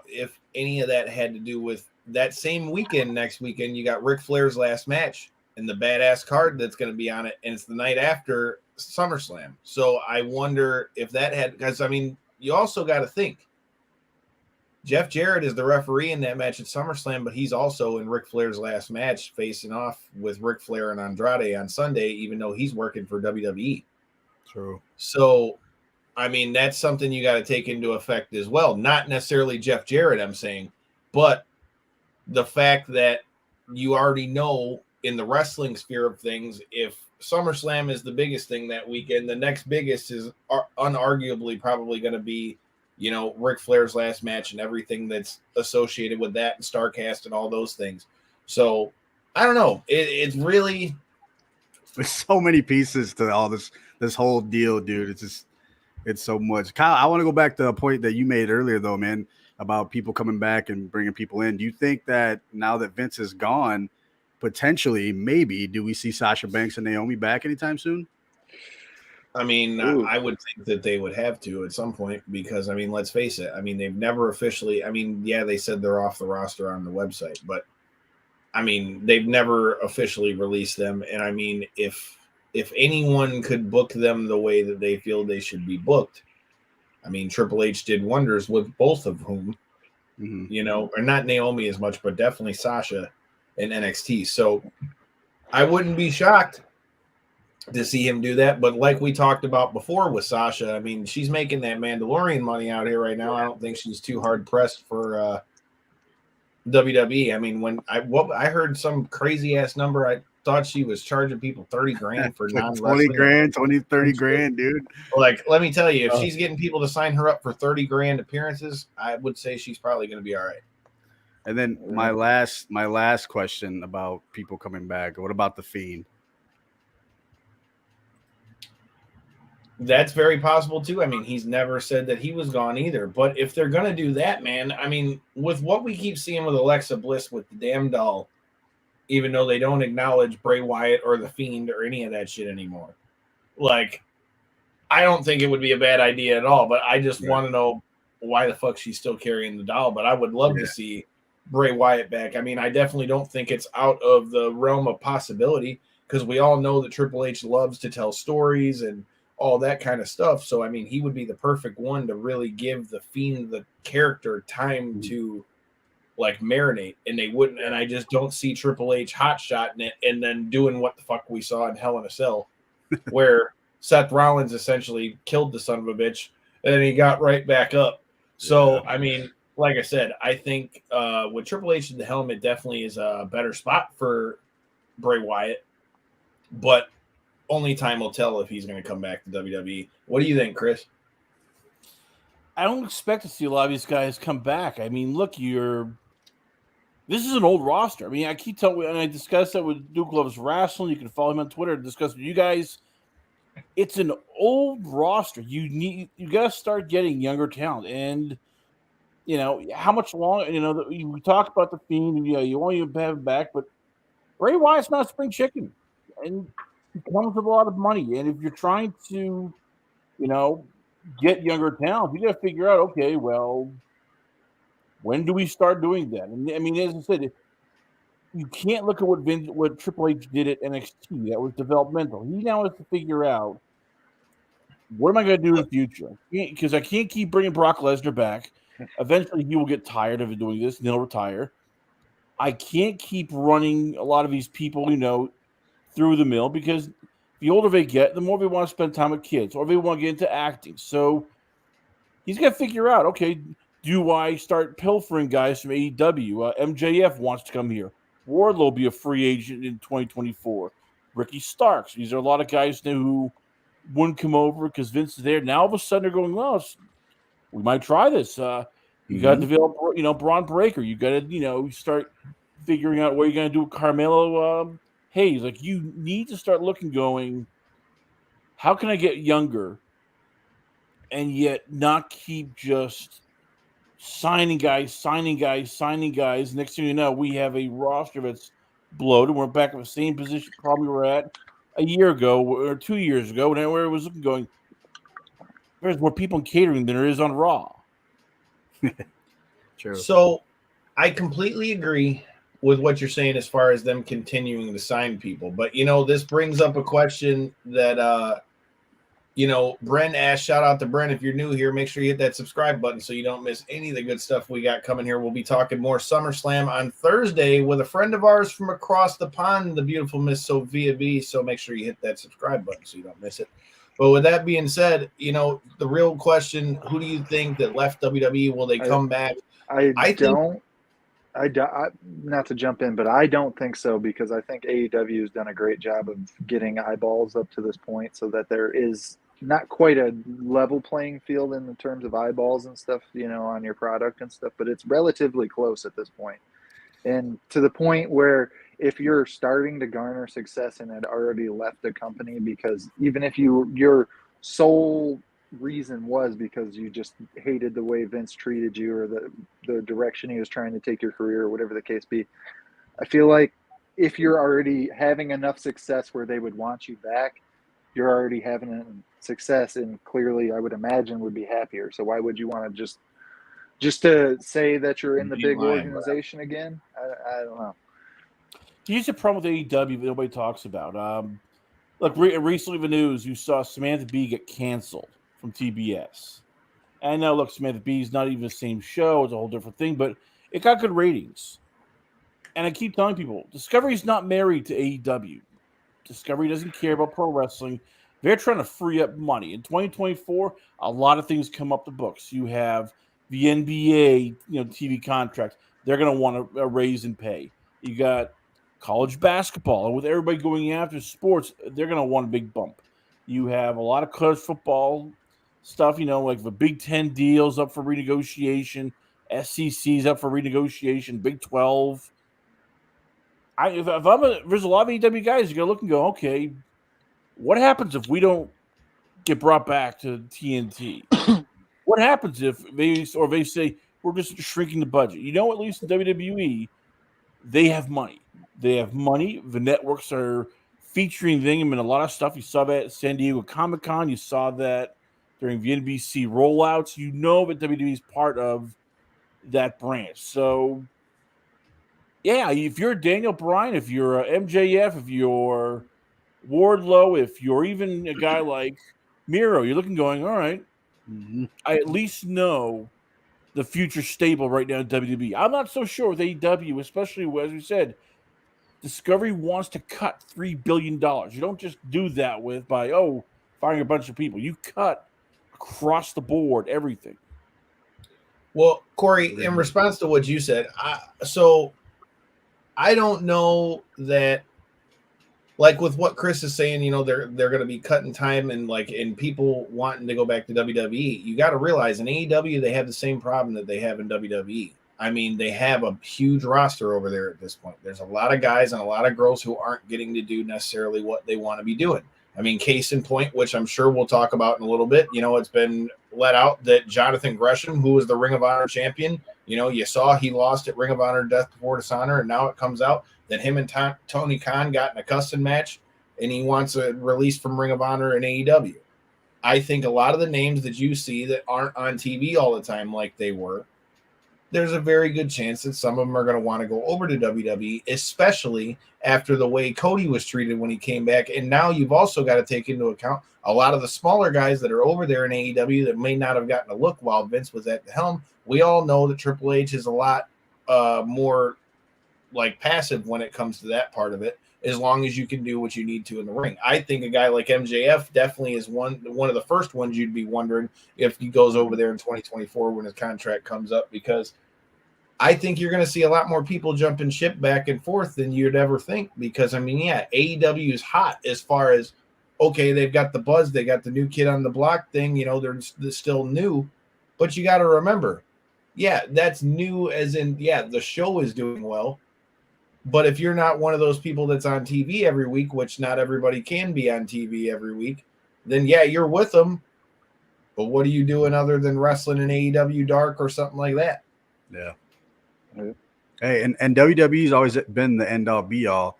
if any of that had to do with that same weekend. Next weekend, you got Ric Flair's last match and the badass card that's going to be on it, and it's the night after SummerSlam. So I wonder if that had, because I mean, you also got to think Jeff Jarrett is the referee in that match at SummerSlam, but he's also in Ric Flair's last match facing off with Ric Flair and Andrade on Sunday, even though he's working for WWE. True. So, I mean, that's something you got to take into effect as well. Not necessarily Jeff Jarrett, I'm saying, but the fact that you already know in the wrestling sphere of things, if SummerSlam is the biggest thing that weekend, the next biggest is unarguably probably going to be, Ric Flair's last match and everything that's associated with that and StarCast and all those things. So, I don't know. It's really... There's so many pieces to all this whole deal, dude. It's so much. Kyle, I want to go back to a point that you made earlier, though, man, about people coming back and bringing people in. Do you think that now that Vince is gone, potentially, maybe, do we see Sasha Banks and Naomi back anytime soon? I mean, I would think that they would have to at some point because, I mean, let's face it. I mean, they've never officially, I mean, yeah, they said they're off the roster on the website, but I mean, they've never officially released them. And I mean, if anyone could book them the way that they feel they should be booked, I mean, Triple H did wonders with both of whom, or not Naomi as much, but definitely Sasha in NXT. So I wouldn't be shocked to see him do that. But like we talked about before with Sasha, I mean, she's making that Mandalorian money out here right now. I don't think she's too hard pressed for WWE. I mean, when I heard some crazy ass number, I thought she was charging people $30,000 for non-wrestling. 30 grand, dude. Like, let me tell you, if she's getting people to sign her up for $30,000 appearances, I would say she's probably going to be all right. And then my last question about people coming back. What about The Fiend? That's very possible too. I mean, he's never said that he was gone either. But if they're gonna do that, man, I mean, with what we keep seeing with Alexa Bliss with the damn doll, even though they don't acknowledge Bray Wyatt or the Fiend or any of that shit anymore, like, I don't think it would be a bad idea at all. But I just want to know why the fuck she's still carrying the doll. But I would love to see Bray Wyatt back. I mean, I definitely don't think it's out of the realm of possibility because we all know that Triple H loves to tell stories and all that kind of stuff. So, I mean, he would be the perfect one to really give the Fiend, the character, time to like marinate, and they wouldn't. And I just don't see Triple H hot-shotting it and then doing what the fuck we saw in Hell in a Cell, where Seth Rollins essentially killed the son of a bitch and then he got right back up. So, I mean, like I said, I think with Triple H in the helm, it definitely is a better spot for Bray Wyatt, but only time will tell if he's going to come back to WWE. What do you think, Chris? I don't expect to see a lot of these guys come back. I mean, look, this is an old roster. I mean, I keep telling, and I discussed that with Duke Loves Wrestling. You can follow him on Twitter and discuss with you guys. It's an old roster. You got to start getting younger talent. And, how much longer, we talked about the Fiend, and, you want to have him back, but Bray Wyatt's not spring chicken. And it comes with a lot of money. And if you're trying to, get younger talent, you got to figure out, okay, well, When do we start doing that? And I mean, as I said, you can't look at what Triple H did at NXT. That was developmental. He now has to figure out, what am I going to do in the future? Because I can't keep bringing Brock Lesnar back. Eventually, he will get tired of doing this, and he'll retire. I can't keep running a lot of these people, through the mill, because the older they get, the more they want to spend time with kids, or they want to get into acting. So he's got to figure out, okay, do I start pilfering guys from AEW? MJF wants to come here. Wardlow will be a free agent in 2024. Ricky Starks. These are a lot of guys who wouldn't come over because Vince is there. Now all of a sudden they're going, well, we might try this. You got to develop, Braun Breaker. You got to, start figuring out what you're going to do with Carmelo Hayes. Like, you need to start going, how can I get younger and yet not keep just signing guys. Next thing you know, we have a roster that's bloated. We're back in the same position probably we were at a year ago or 2 years ago, where it was looking going, there's more people in catering than there is on Raw. True. So I completely agree with what you're saying as far as them continuing to sign people. But, this brings up a question that, Bren asked. Shout out to Bren. If you're new here, make sure you hit that subscribe button so you don't miss any of the good stuff we got coming here. We'll be talking more SummerSlam on Thursday with a friend of ours from across the pond, the beautiful Miss Sophia B. So make sure you hit that subscribe button so you don't miss it. But with that being said, the real question, who do you think that left WWE? Will they come back? I don't, not to jump in, but I don't think so, because I think AEW has done a great job of getting eyeballs up to this point so that there is not quite a level playing field in terms of eyeballs and stuff, on your product and stuff, but it's relatively close at this point. And to the point where if you're starting to garner success and had already left the company, because even if your sole reason was because you just hated the way Vince treated you or the direction he was trying to take your career or whatever the case be, I feel like if you're already having enough success where they would want you back, you're already having success, and clearly I would imagine would be happier. So why would you want to just to say that you're in the big organization again? I don't know. Here's the problem with AEW that nobody talks about. Look, recently the news, you saw Samantha Bee get canceled from TBS. And now, look, Samantha Bee's not even the same show. It's a whole different thing, but it got good ratings. And I keep telling people, Discovery's not married to AEW. Discovery doesn't care about pro wrestling. They're trying to free up money. In 2024, a lot of things come up the books. You have the NBA, TV contract. They're going to want a raise in pay. You got college basketball. And with everybody going after sports, they're going to want a big bump. You have a lot of college football stuff, like the Big Ten deals up for renegotiation, SEC's up for renegotiation, Big 12. There's a lot of AEW guys, you got to look and go, okay, what happens if we don't get brought back to TNT? What happens if they say we're just shrinking the budget? At least in WWE, they have money. The networks are featuring them in a lot of stuff. You saw that at San Diego Comic-Con. You saw that during the NBC rollouts. That WWE is part of that branch. So, yeah, if you're Daniel Bryan, if you're MJF, if you're Wardlow, if you're even a guy like Miro, you're looking going, all right, I at least know the future stable right now in WWE. I'm not so sure with AEW, especially as we said, Discovery wants to cut $3 billion. You don't just do that by firing a bunch of people. You cut across the board everything. Well, Corey, in response to what you said, I don't know that, like with what Chris is saying, they're going to be cutting time and people wanting to go back to WWE. You got to realize in AEW they have the same problem that they have in WWE. I mean, they have a huge roster over there at this point. There's a lot of guys and a lot of girls who aren't getting to do necessarily what they want to be doing. I mean, case in point, which I'm sure we'll talk about in a little bit, it's been let out that Jonathan Gresham, who was the Ring of Honor champion, you saw he lost at Ring of Honor Death Before Dishonor, and now it comes out that him and Tony Khan got in a custom match, and he wants a release from Ring of Honor and AEW. I think a lot of the names that you see that aren't on TV all the time like they were, there's a very good chance that some of them are going to want to go over to WWE, especially after the way Cody was treated when he came back. And now you've also got to take into account a lot of the smaller guys that are over there in AEW that may not have gotten a look while Vince was at the helm. We all know that Triple H is a lot more like passive when it comes to that part of it, as long as you can do what you need to in the ring. I think a guy like MJF definitely is one of the first ones you'd be wondering if he goes over there in 2024 when his contract comes up, because I think you're going to see a lot more people jumping ship back and forth than you'd ever think. Because, I mean, yeah, AEW is hot as far as, okay, they've got the buzz, they got the new kid on the block thing, you know, they're still new. But you got to remember, yeah, that's new as in, yeah, the show is doing well. But if you're not one of those people that's on TV every week, which not everybody can be on TV every week, then yeah, you're with them. But what are you doing other than wrestling in AEW Dark or something like that? Yeah. Hey, and WWE's always been the end all be all,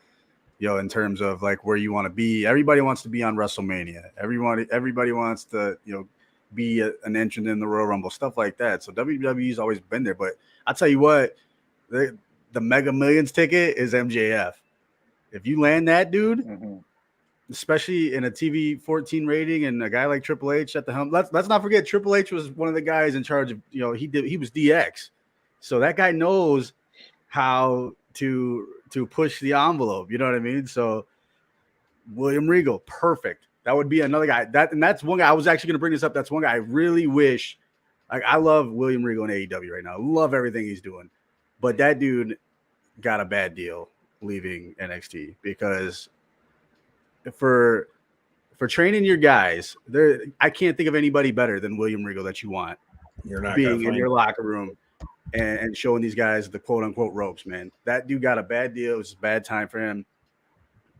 you know, in terms of like where you want to be. Everybody wants to be on WrestleMania. Everybody wants to, you know, be an entrant in the Royal Rumble, stuff like that. So WWE's always been there. But I'll tell you what, the Mega Millions ticket is MJF. If you land that dude, especially in a TV 14 rating and a guy like Triple H at the helm, let's not forget Triple H was one of the guys in charge of, you know, he was DX. So that guy knows how to push the envelope. You know what I mean? So William Regal, perfect. That would be another guy. That's one guy I was actually going to bring this up. That's one guy I really wish. Like, I love William Regal in AEW right now. Love everything he's doing. But that dude got a bad deal leaving NXT, because for training your guys, I can't think of anybody better than William Regal that you want You're not being in your locker room and showing these guys the quote unquote ropes, man. That dude got a bad deal. It was a bad time for him.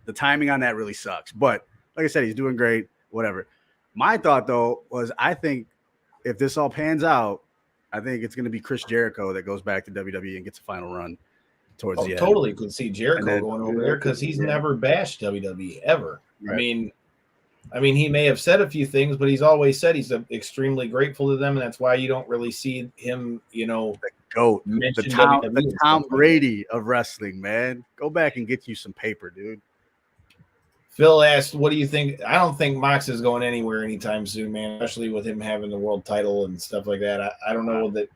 The timing on that really sucks. But like I said, he's doing great, whatever. My thought, though, was I think if this all pans out, I think it's going to be Chris Jericho that goes back to WWE and gets a final run towards the end. Totally could see Jericho going over there, because he's never bashed WWE ever. Right. I mean, he may have said a few things, but he's always said he's extremely grateful to them, and that's why you don't really see him, you know, the GOAT, the Tom Brady of wrestling, man. Go back and get you some paper, dude. Phil asked, what do you think? I don't think Mox is going anywhere anytime soon, man, especially with him having the world title and stuff like that. I don't know that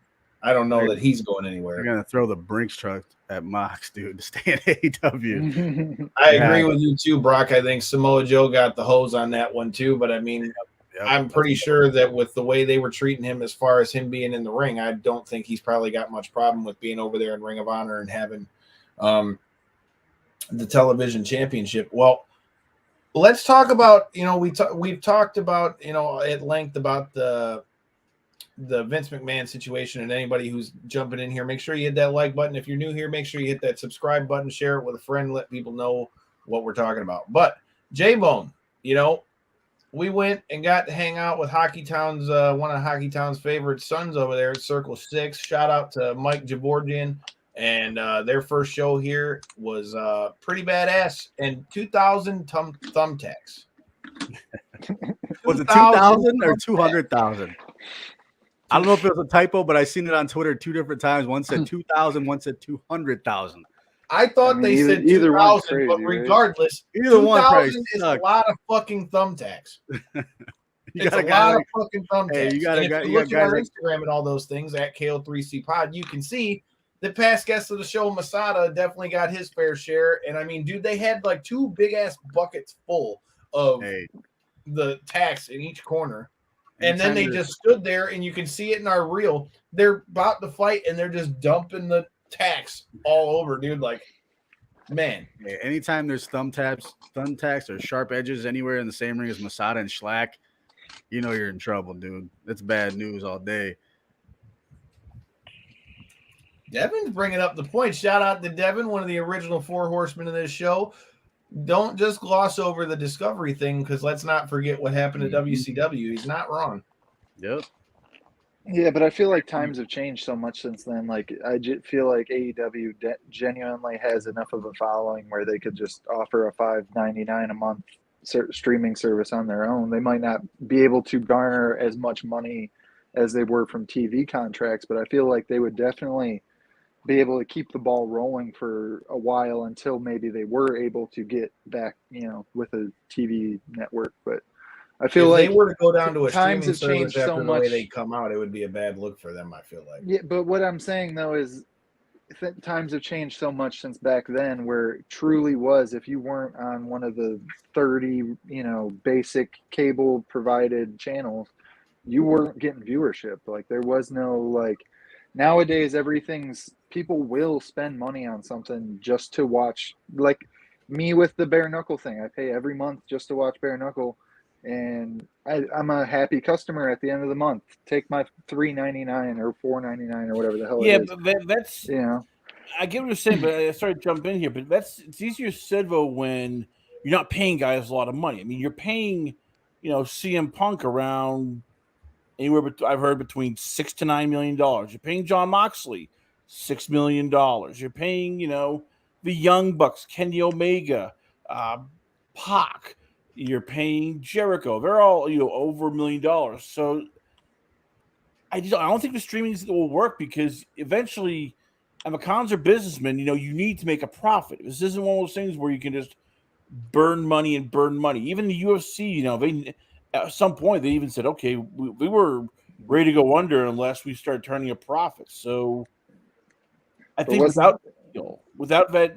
he's going anywhere. They're going to throw the Brinks truck at Mox, dude, to stay in AEW. I agree with you too, Brock. I think Samoa Joe got the hose on that one too, but I mean, I'm pretty sure that with the way they were treating him as far as him being in the ring, I don't think he's probably got much problem with being over there in Ring of Honor and having the television championship. Well, let's talk about, you know, we've talked about, you know, at length about the Vince McMahon situation, and anybody who's jumping in here, make sure you hit that like button. If you're new here, make sure you hit that subscribe button, share it with a friend, let people know what we're talking about. But J-Bone, you know, we went and got to hang out with Hockey Town's one of Hockey Town's favorite sons over there at Circle 6. Shout out to Mike Javordian. And their first show here was pretty badass, and 2,000 thumbtacks. Was it 2,000 or 200,000? I don't know if it was a typo, but I seen it on Twitter 2 different times. One said 2,000, one said 200,00000. I thought they said 2,000, but regardless, either one 2,000 is a lot of fucking thumbtacks. It's a lot of fucking thumbtacks. Hey, if you look at our Instagram and all those things at KO3C Pod, you can see the past guest of the show, Masada, definitely got his fair share. And I mean, dude, they had like 2 big ass buckets full of the tacks in each corner. And then they just stood there, and you can see it in our reel. They're about to fight, and they're just dumping the tacks all over, dude. Like, man. Yeah, anytime there's thumbtacks or sharp edges anywhere in the same ring as Masada and Schlack, you know you're in trouble, dude. That's bad news all day. Devin's bringing up the point. Shout out to Devin, one of the original 4 horsemen of this show. Don't just gloss over the Discovery thing, because let's not forget what happened to WCW. He's not wrong. Yep. Yeah, but I feel like times have changed so much since then. Like, I feel like AEW genuinely has enough of a following where they could just offer a $5.99 a month streaming service on their own. They might not be able to garner as much money as they were from TV contracts, but I feel like they would definitely be able to keep the ball rolling for a while until maybe they were able to get back, with a TV network. But I feel if like they were to go down to a times streaming have service changed after so the much. way they come out, it would be a bad look for them, I feel like. Yeah, but what I'm saying though is times have changed so much since back then, where it truly was, if you weren't on one of the 30, basic cable provided channels, you weren't getting viewership. Like there was no nowadays people will spend money on something just to watch. Like me with the bare knuckle thing, I pay every month just to watch bare knuckle, and I'm a happy customer at the end of the month. Take my $3.99 or $4.99 or whatever the hell it is. Yeah, but that's I get what you're saying, but I started to jump in here. But it's easier said though when you're not paying guys a lot of money. I mean, you're paying, CM Punk around anywhere I've heard between $6 to $9 million. You're paying John Moxley $6 million. You're paying, the Young Bucks, Kenny Omega, Pac. You're paying Jericho. They're all over $1 million. So I don't think the streaming will work because eventually, McMahon's are businessmen. You need to make a profit. This isn't one of those things where you can just burn money. Even the UFC, they at some point they even said, okay, we were ready to go under unless we start turning a profit. So I think without that,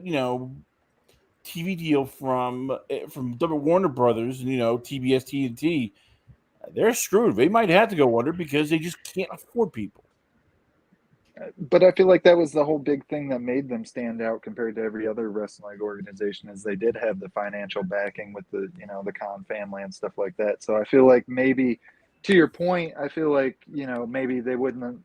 TV deal from Warner Brothers and TBS, TNT, they're screwed. They might have to go under because they just can't afford people. But I feel like that was the whole big thing that made them stand out compared to every other wrestling organization, is they did have the financial backing with the the Khan family and stuff like that. So I feel like maybe, to your point, I feel like maybe they wouldn't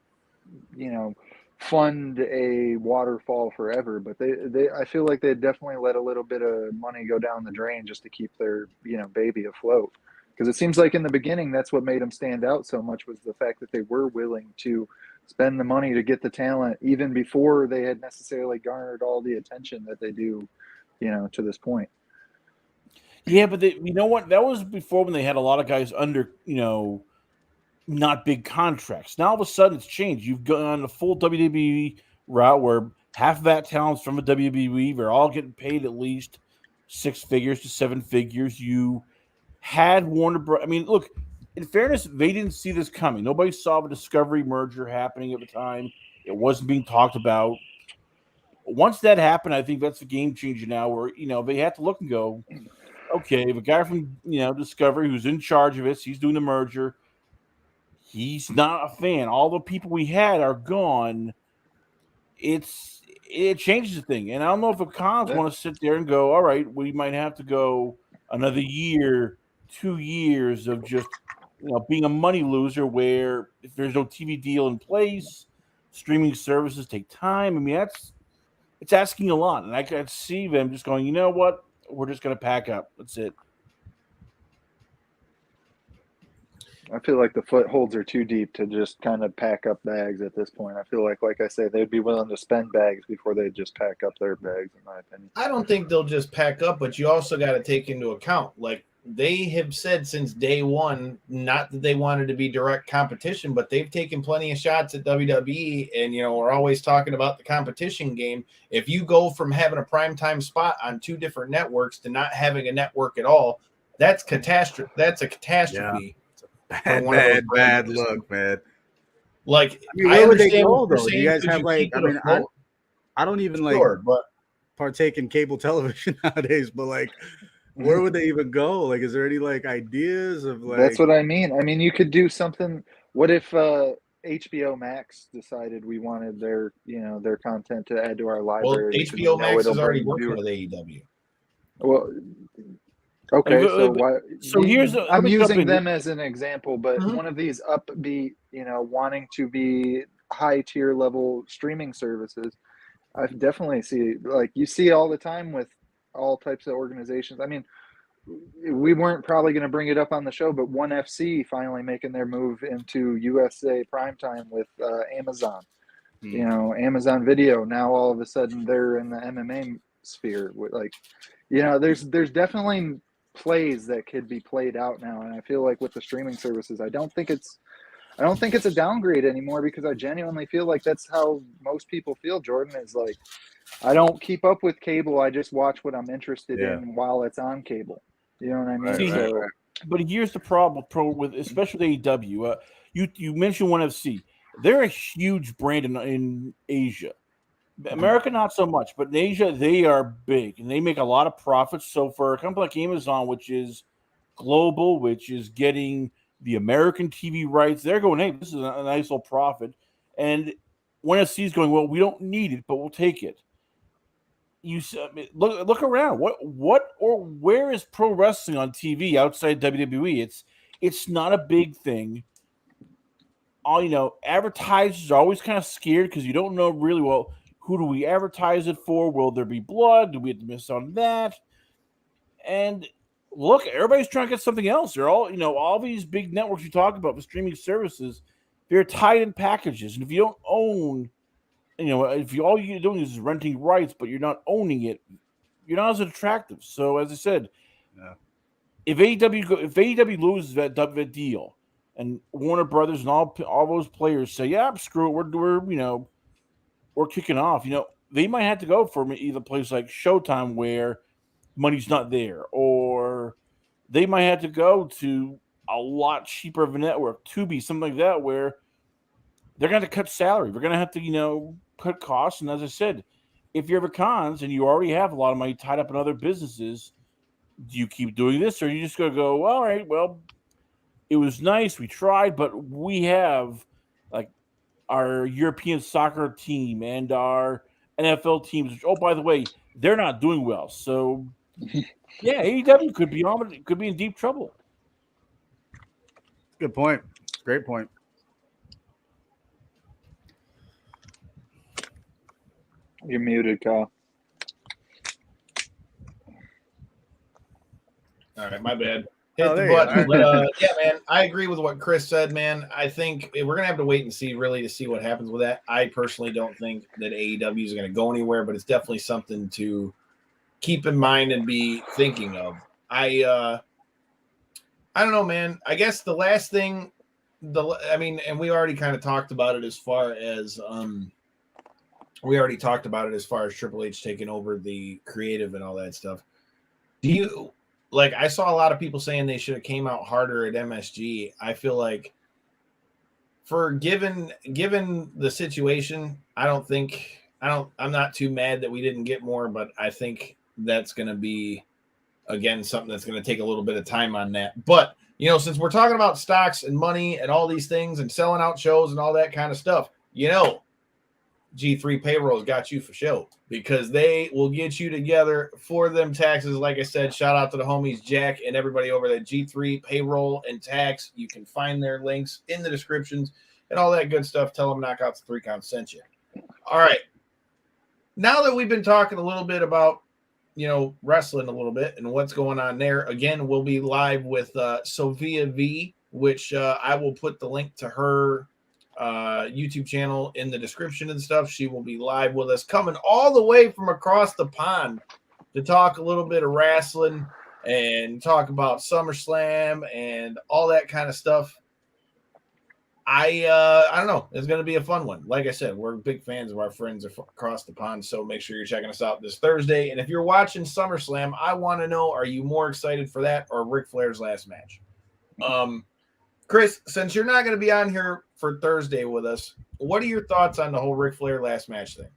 fund a waterfall forever, but they I feel like they definitely let a little bit of money go down the drain just to keep their baby afloat. Because it seems like in the beginning that's what made them stand out so much, was the fact that they were willing to spend the money to get the talent even before they had necessarily garnered all the attention that they do, to this point. Yeah, but you know what? That was before when they had a lot of guys under, not big contracts. Now all of a sudden it's changed. You've gone the full WWE route where half of that talent's from the WWE. They're all getting paid at least 6 figures to 7 figures. You had Warner Bros. I mean, look, in fairness, they didn't see this coming. Nobody saw the Discovery merger happening at the time. It wasn't being talked about. Once that happened, I think that's the game changer now, where they have to look and go, okay, the guy from Discovery who's in charge of this, he's doing the merger. He's not a fan. All the people we had are gone. It changes the thing, and I don't know if the cons want to sit there and go, all right, we might have to go another year, 2 years of just being a money loser, where if there's no TV deal in place, streaming services take time. I mean, it's asking a lot, and I could see them just going, you know what, we're just going to pack up. That's it. I feel like the footholds are too deep to just kind of pack up bags at this point. I feel like I say, they'd be willing to spend bags before they just pack up their bags, in my opinion. I don't think they'll just pack up, but you also got to take into account, they have said since day one, not that they wanted to be direct competition, but they've taken plenty of shots at WWE. And, we're always talking about the competition game. If you go from having a primetime spot on 2 different networks to not having a network at all, that's catastrophe. That's a catastrophe. Yeah. Bad look, man. Where would they go, though? Do you guys have I don't even partake in cable television nowadays, but where would they even go? Is there any ideas of That's what I mean. I mean, you could do something. What if HBO Max decided we wanted their their content to add to our library? Well, HBO Max is already working with AEW. Well, okay, so why? So I'm using them as an example, but one of these upbeat, wanting to be high tier level streaming services, I definitely see you see all the time with all types of organizations. I mean, we weren't probably going to bring it up on the show, but ONE FC finally making their move into USA primetime with Amazon. Amazon Video. Now all of a sudden they're in the MMA sphere. There's definitely plays that could be played out now, and I feel like with the streaming services, I I don't think it's a downgrade anymore because I genuinely feel like that's how most people feel, Jordan, is like, I don't keep up with cable. I just watch what I'm interested in while it's on cable. You know what I mean? See, but here's the problem with especially AEW. You mentioned ONE FC. They're a huge brand in Asia. America, not so much, but in Asia, they are big and they make a lot of profits. So for a company like Amazon, which is global, which is getting the American TV rights, they're going, hey, this is a nice little profit. And ONE FC is going, well, we don't need it, but we'll take it. You look around. What or where is pro wrestling on TV outside WWE? It's not a big thing. Advertisers are always kind of scared because you don't know really well. Who do we advertise it for? Will there be blood? Do we have to miss on that? And look, everybody's trying to get something else. They're all these big networks you talk about, the streaming services, they're tied in packages. And if you don't own, if all you're doing is renting rights, but you're not owning it, you're not as attractive. So as I said, if AEW loses that deal, and Warner Brothers and all those players say, yeah, screw it, we're kicking off. They might have to go for either a place like Showtime where money's not there, or they might have to go to a lot cheaper of a network, Tubi, something like that, where they're going to cut salary. They're going to have to, cut costs. And as I said, if you're ever cons and you already have a lot of money tied up in other businesses, do you keep doing this, or are you just going to go, all right, well, it was nice, we tried, but we have like our European soccer team and our NFL teams, which, oh, by the way, they're not doing well. So, yeah, AEW could be in deep trouble. Good point. Great point. You're muted, Kyle. All right, my bad. Hit the button. But, yeah, man, I agree with what Chris said, man. I think we're going to have to wait and see, really, to see what happens with that. I personally don't think that AEW is going to go anywhere, but it's definitely something to keep in mind and be thinking of. I don't know, man. I guess the last thing, and we already kind of talked about it as far as Triple H taking over the creative and all that stuff. I saw a lot of people saying they should have came out harder at MSG. I feel like given the situation, I'm not too mad that we didn't get more, but I think that's going to be, again, something that's going to take a little bit of time on that. But, since we're talking about stocks and money and all these things and selling out shows and all that kind of stuff, G3 Payroll's got you for show, because they will get you together for them taxes. Like I said, shout out to the homies Jack and everybody over at G3 Payroll and Tax. You can find their links in the descriptions and all that good stuff. Tell them Knockouts 3 Count sent you. All right. Now that we've been talking a little bit about, wrestling a little bit and what's going on there, again, we'll be live with Sophia V, which I will put the link to her YouTube channel in the description and stuff. She will be live with us, coming all the way from across the pond to talk a little bit of wrestling and talk about SummerSlam and all that kind of stuff. I don't know. It's going to be a fun one. Like I said, we're big fans of our friends across the pond, so make sure you're checking us out this Thursday. And if you're watching SummerSlam, I want to know, are you more excited for that or Ric Flair's last match? Chris, since you're not going to be on here for Thursday with us, what are your thoughts on the whole Ric Flair last match thing?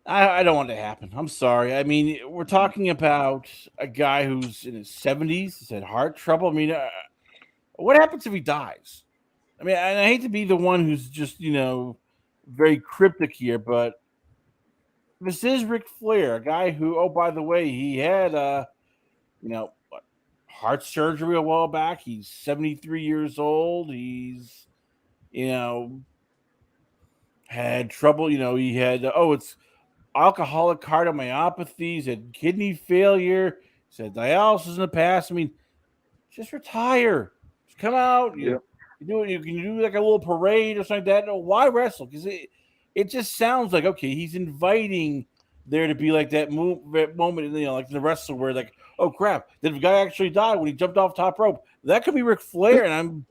I don't want it to happen. I'm sorry. I mean, we're talking about a guy who's in his 70s, he's had heart trouble. I mean, what happens if he dies? I mean, and I hate to be the one who's just, very cryptic here, but this is Ric Flair, a guy who, oh, by the way, he had, heart surgery a while back. He's 73 years old. He's, had trouble. He had, it's alcoholic cardiomyopathy. He's had kidney failure. He's had dialysis in the past. I mean, just retire. Just come out. You can do like a little parade or something like that. No, why wrestle? Because it just sounds like, okay, he's inviting there to be like that moment, like the wrestler where like, oh crap, did the guy actually die when he jumped off top rope? That could be Ric Flair, and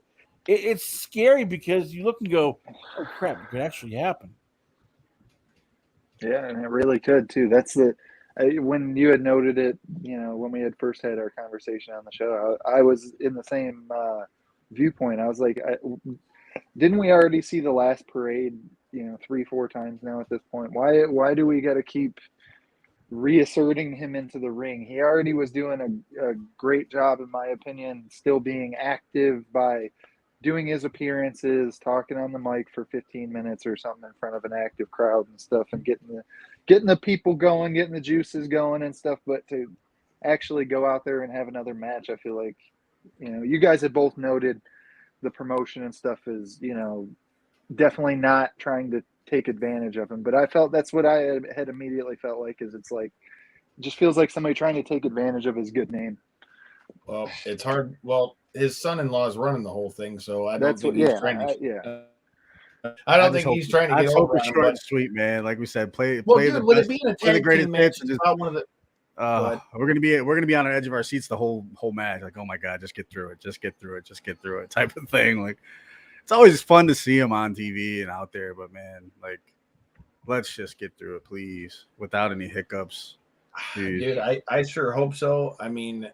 it's scary because you look and go, oh crap, it could actually happen. Yeah, and it really could too. That's when you had noted it, when we had first had our conversation on the show, I was in the same viewpoint. I was like, didn't we already see the last parade, 3-4 times now at this point? Why do we got to keep reasserting him into the ring? He already was doing a great job, in my opinion, still being active by doing his appearances, talking on the mic for 15 minutes or something in front of an active crowd and stuff, and getting the people going, getting the juices going and stuff. But to actually go out there and have another match, I feel like, you guys have both noted the promotion and stuff is, definitely not trying to take advantage of him. But I felt that's what I had immediately felt like, is it's like, it just feels like somebody trying to take advantage of his good name. Well, it's hard. Well, his son-in-law is running the whole thing, so I don't think he's trying to. I don't think he's trying to get over on him. Short and sweet, man. Like we said, play dude, the with best, it being a play the tag greatest team match, it's not one of the. we're gonna be on the edge of our seats the whole match. Like, oh my god, just get through it, type of thing. Like, it's always fun to see him on TV and out there, but man, like, let's just get through it, please, without any hiccups. Dude, I sure hope so. I mean,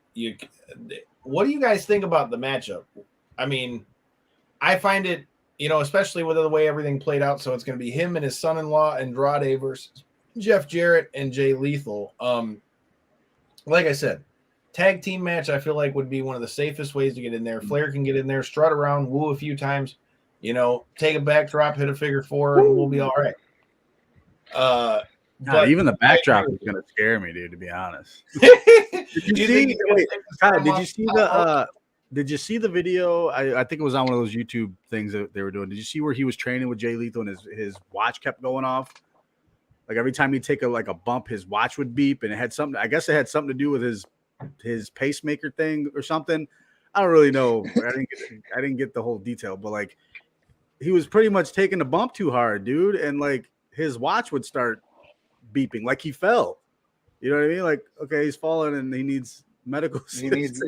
what do you guys think about the matchup? I mean, I find it, especially with the way everything played out. So it's going to be him and his son-in-law, Andrade, versus Jeff Jarrett and Jay Lethal. Like I said, tag team match, I feel like would be one of the safest ways to get in there. Flair can get in there, strut around, woo a few times, take a backdrop, hit a figure four, and we'll be all right. But even the backdrop is gonna scare me, dude. To be honest. Did you see the video? I think it was on one of those YouTube things that they were doing. Did you see where he was training with Jay Lethal and his watch kept going off? Like every time he'd take a bump, his watch would beep, and it had something. I guess it had something to do with his pacemaker thing or something. I don't really know. I didn't get the whole detail, but like he was pretty much taking the bump too hard, dude, and like his watch would start beeping like he fell. You know what I mean? Like, okay, he's fallen and he needs medical assistance.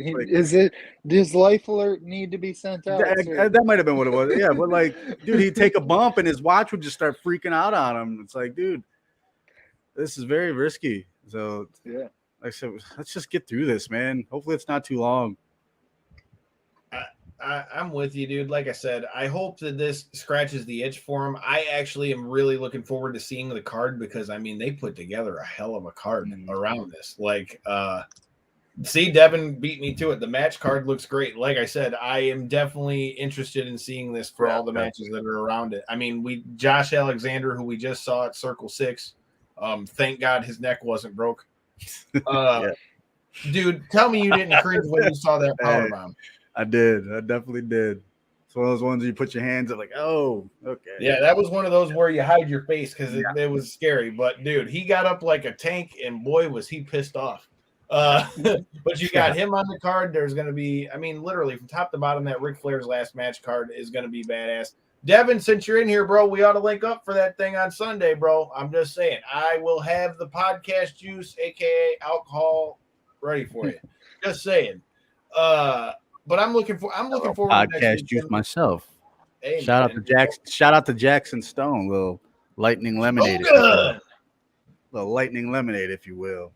Does life alert need to be sent out? That might have been what it was. Yeah, but like, dude, he'd take a bump and his watch would just start freaking out on him. It's like, dude, this is very risky. So yeah, like I said, let's just get through this, man. Hopefully it's not too long. I'm with you, dude. Like I said, I hope that this scratches the itch for him. I actually am really looking forward to seeing the card because, I mean, they put together a hell of a card around this. Like, see, Devin beat me to it. The match card looks great. Like I said, I am definitely interested in seeing this for all the matches that are around it. I mean, Josh Alexander, who we just saw at Circle 6, thank God his neck wasn't broke. Dude, tell me you didn't cringe when you saw that power bomb. I did. I definitely did. It's one of those ones you put your hands up like, oh, okay. Yeah, that was one of those where you hide your face because it was scary. But, dude, he got up like a tank, and, boy, was he pissed off. But you got him on the card. There's going to be, I mean, literally from top to bottom, that Ric Flair's last match card is going to be badass. Devin, since you're in here, bro, we ought to link up for that thing on Sunday, bro. I'm just saying. I will have the podcast juice, a.k.a. alcohol, ready for you. Just saying. But I'm looking forward to podcast juice myself. Hey, shout out to Jackson Stone, little lightning lemonade. Little lightning lemonade, if you will.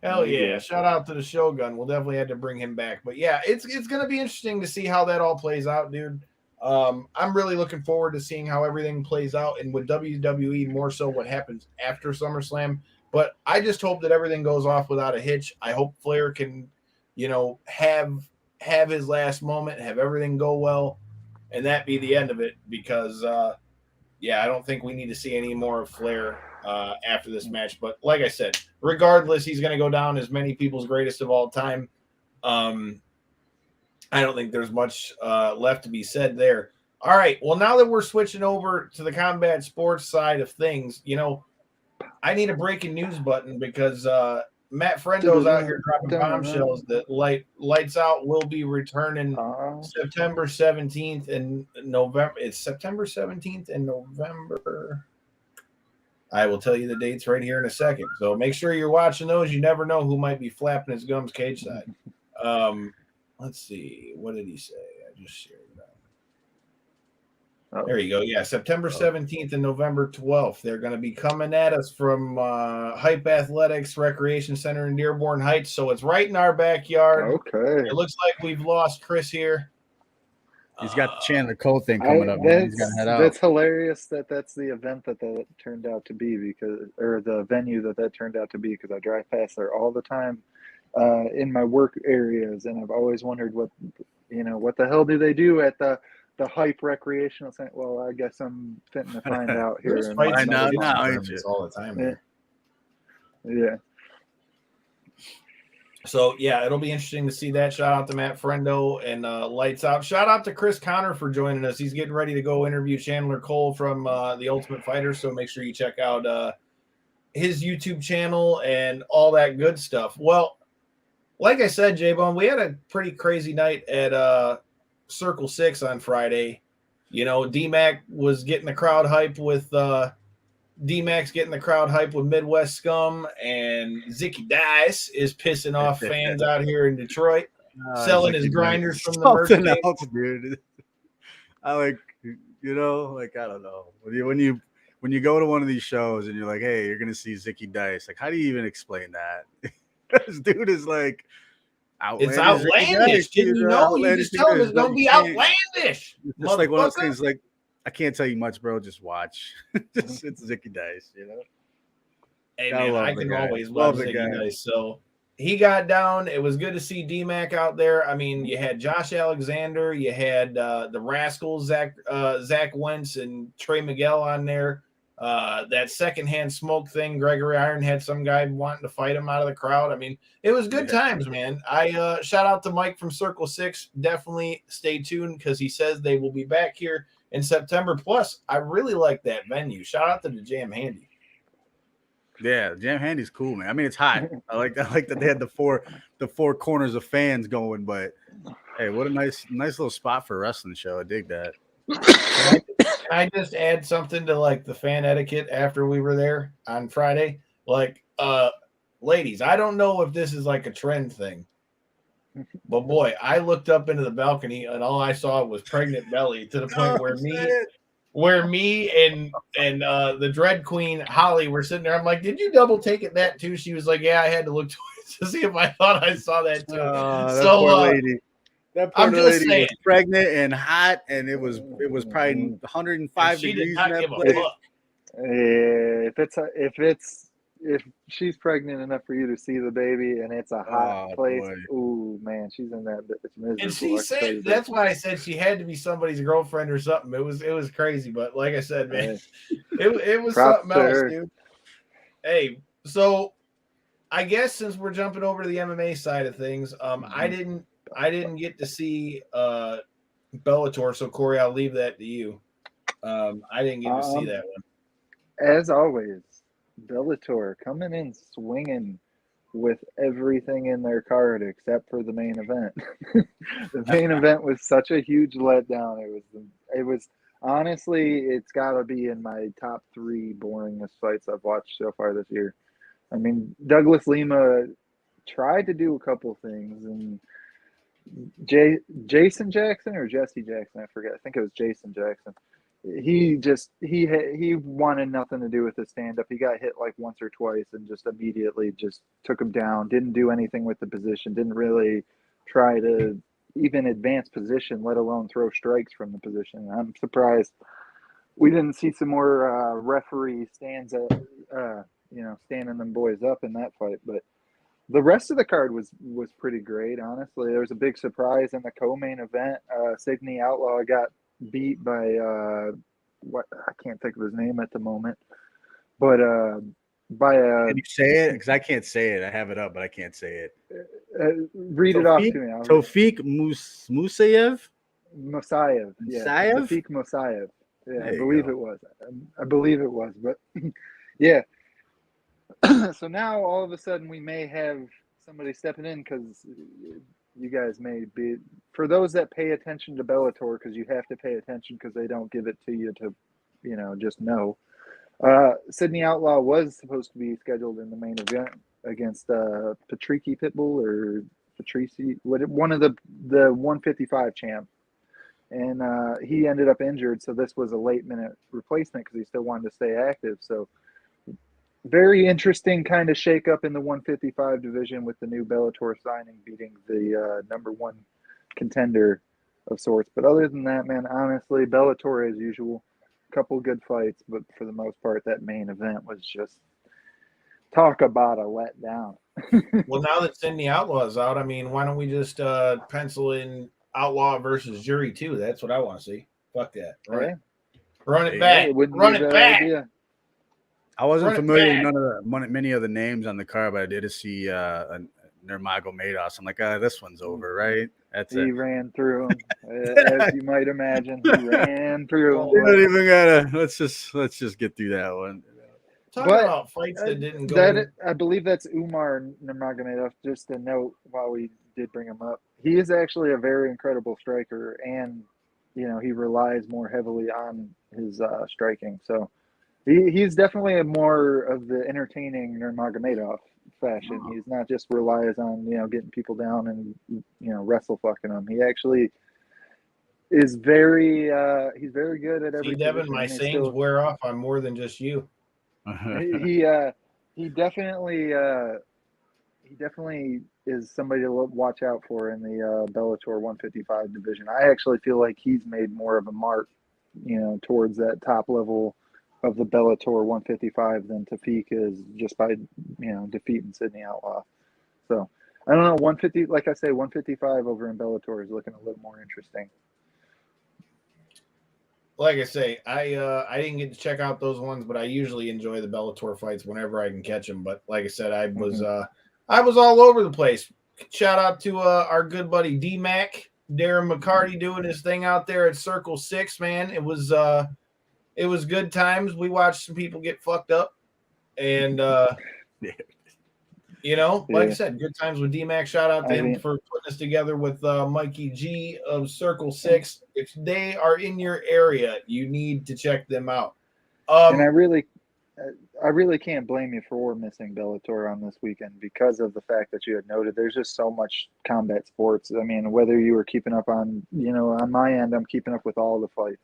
Hell yeah. Shout out to the Shogun. We'll definitely have to bring him back. But yeah, it's gonna be interesting to see how that all plays out, dude. I'm really looking forward to seeing how everything plays out, and with WWE more so what happens after SummerSlam. But I just hope that everything goes off without a hitch. I hope Flair can, have his last moment, have everything go well, and that be the end of it. Because, I don't think we need to see any more of Flair after this match. But like I said, regardless, he's going to go down as many people's greatest of all time. I don't think there's much left to be said there. All right. Well, now that we're switching over to the combat sports side of things, I need a breaking news button because Matt Frendo's out here dropping bombshells that Lights Out will be returning September 17th and November. It's September 17th and November. I will tell you the dates right here in a second. So make sure you're watching those. You never know who might be flapping his gums cage side. Let's see. What did he say? I just shared it out. There you go. Yeah, September 17th and November 12th. They're going to be coming at us from Hype Athletics Recreation Center in Dearborn Heights. So it's right in our backyard. Okay. It looks like we've lost Chris here. He's got the Chandler Cole thing coming up. He's got to head out. That's hilarious that's the event that turned out to be or the venue that turned out to be, because I drive past there all the time in my work areas, and I've always wondered what the hell do they do at the Hype Recreational Center. Well, I guess I'm fitting to find out here. I know all the time. Yeah. So, yeah, it'll be interesting to see that. Shout out to Matt Frendo and Lights Out. Shout out to Chris Connor for joining us. He's getting ready to go interview Chandler Cole from The Ultimate Fighter, so make sure you check out his YouTube channel and all that good stuff. Well, like I said, J-Bone, we had a pretty crazy night at Circle 6 on Friday. You know, D-Mac was getting the crowd hype with D-Mac's getting the crowd hype with Midwest Scum, and Zicky Dice is pissing off fans out here in Detroit, selling his grinders from the merch else, dude. I don't know. When you go to one of these shows and you're like, hey, you're gonna see Zicky Dice, like, how do you even explain that? This dude is like outlandish. It's outlandish. Didn't you know? You just tell him it's gonna be outlandish. It's like one of those things like, I can't tell you much, bro. Just watch. It's Zicky Dice, you know. Hey, man, I can always love Zicky Dice. So he got down. It was good to see D-Mac out there. I mean, you had Josh Alexander, you had the Rascals, Zach Wentz, and Trey Miguel on there. That secondhand smoke thing, Gregory Iron had some guy wanting to fight him out of the crowd. I mean, it was good times, man. I shout out to Mike from Circle 6. Definitely stay tuned, because he says they will be back here in September. Plus, I really like that venue. Shout out to the Jam Handy. Yeah, Jam Handy's cool, man. I mean, it's hot. I like that they had the four corners of fans going. But hey, what a nice little spot for a wrestling show. I dig that. Can I just add something to like the fan etiquette after we were there on Friday? Like, ladies, I don't know if this is like a trend thing, but boy, I looked up into the balcony and all I saw was pregnant belly, to the point where me and the Dread Queen Holly were sitting there. I'm like, did you double take it that too? She was like, yeah, I had to look to see if I thought I saw that too. That poor lady. That poor lady was pregnant and hot, and it was probably 105 degrees. If she's pregnant enough for you to see the baby and it's a hot place, ooh man, she's in that bitch miserable. And she said that's why I said she had to be somebody's girlfriend or something. It was crazy, but like I said, man, it was something else, dude. Hey, so I guess since we're jumping over to the MMA side of things, I didn't get to see Bellator, so Corey, I'll leave that to you. I didn't get to see that one. As always, Bellator coming in swinging with everything in their card except for the main event. The main event was such a huge letdown. It was honestly, it's got to be in my top 3 boringest fights I've watched so far this year. I mean, Douglas Lima tried to do a couple things, and Jason Jackson or Jesse Jackson, I forget. I think it was Jason Jackson. He wanted nothing to do with the stand-up. He got hit like once or twice and just immediately just took him down. Didn't do anything with the position. Didn't really try to even advance position, let alone throw strikes from the position. I'm surprised we didn't see some more referee standing them boys up in that fight. But the rest of the card was pretty great, honestly. There was a big surprise in the co-main event. Sidney Outlaw got beat by what I can't think of his name at the moment, but by Can you say it? Because I can't say it. I have it up, but I can't say it. Read it off to me. Tofik Musayev. Mosayev. Yeah. Tofik Mosayev. Yeah, I believe it was. I believe it was, but yeah. So now all of a sudden we may have somebody stepping in, because you guys may be, for those that pay attention to Bellator, because you have to pay attention because they don't give it to you to, just know. Sidney Outlaw was supposed to be scheduled in the main event against Patricky Pitbull or Patrici, one of the 155 champ. and he ended up injured. So this was a late-minute replacement because he still wanted to stay active. So very interesting kind of shakeup in the 155 division with the new Bellator signing beating the number one contender of sorts. But other than that, man, honestly, Bellator as usual. Couple good fights, but for the most part, that main event was just talk about a letdown. Well, now that Sydney Outlaw is out, I mean, why don't we just pencil in Outlaw versus Jury 2? That's what I want to see. Fuck that. Right. Yeah. Run it back. Run it back. Idea. I wasn't familiar with many of the names on the card, but I did see Nurmagomedov. I'm like, this one's over, right? That's he ran through him, as you might imagine. He ran through him. We don't even gotta. Let's just get through that one. Talk about fights that didn't go. I believe that's Umar Nurmagomedov. Just a note while we did bring him up, he is actually a very incredible striker, and he relies more heavily on his striking. So he's definitely a more of the entertaining Nurmagomedov fashion. He's not just relies on getting people down and wrestle fucking them. He actually is very he's very good at everything. See, Devin, my sayings wear off on more than just you. He definitely is somebody to watch out for in the Bellator 155 division. I actually feel like he's made more of a mark, towards that top level of the Bellator 155 than Tafik is just by defeating Sydney Outlaw. So I don't know, 150, like I say, 155 over in Bellator is looking a little more interesting. Like I say, I didn't get to check out those ones, but I usually enjoy the Bellator fights whenever I can catch them. But like I said, I was all over the place. Shout out to our good buddy D-Mac, Darren McCarty, doing his thing out there at Circle 6, man. It was good times. We watched some people get fucked up, and like I said, good times with D-Mac. Shout out to him for putting us together with Mikey G of Circle 6. If they are in your area, you need to check them out. And I really can't blame you for missing Bellator on this weekend because of the fact that you had noted there's just so much combat sports. I mean, whether you were keeping up on, on my end, I'm keeping up with all the fights.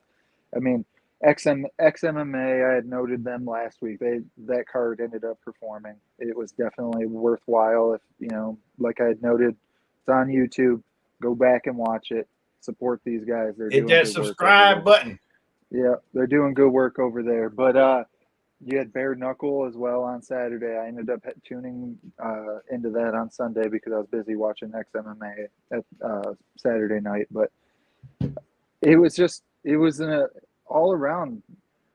I mean, XMMA, I had noted them last week. That card ended up performing. It was definitely worthwhile. If like I had noted, it's on YouTube. Go back and watch it. Support these guys. They're hit that subscribe button. Yeah, they're doing good work over there. But you had Bare Knuckle as well on Saturday. I ended up tuning into that on Sunday because I was busy watching XMMA at Saturday night. But it was an all around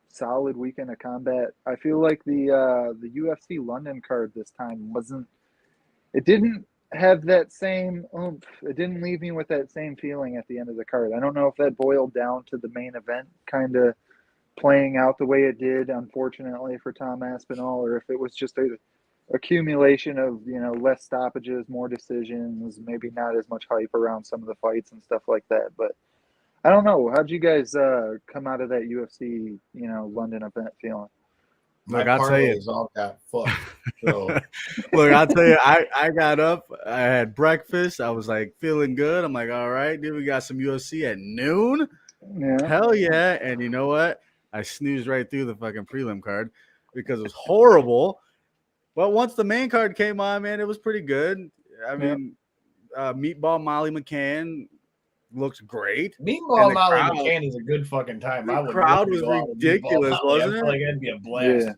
solid weekend of combat. I feel like the UFC London card this time didn't have that same oomph. It didn't leave me with that same feeling at the end of the card. I don't know if that boiled down to the main event kind of playing out the way it did, unfortunately for Tom Aspinall, or if it was just a accumulation of less stoppages, more decisions, maybe not as much hype around some of the fights and stuff like that. But I don't know. How'd you guys come out of that UFC London event feeling? Look, I'll tell you, all got fucked. So. Look, I'll tell you, I got up, I had breakfast, I was like feeling good. I'm like, all right, dude, we got some UFC at noon. Yeah. Hell yeah. And you know what? I snoozed right through the fucking prelim card because it was horrible. But once the main card came on, man, it was pretty good. I mean, Meatball Molly McCann looked great. Meatball Molly McCann is a good fucking time. The crowd was ridiculous, wasn't it? I feel like that'd be a blast. Yeah.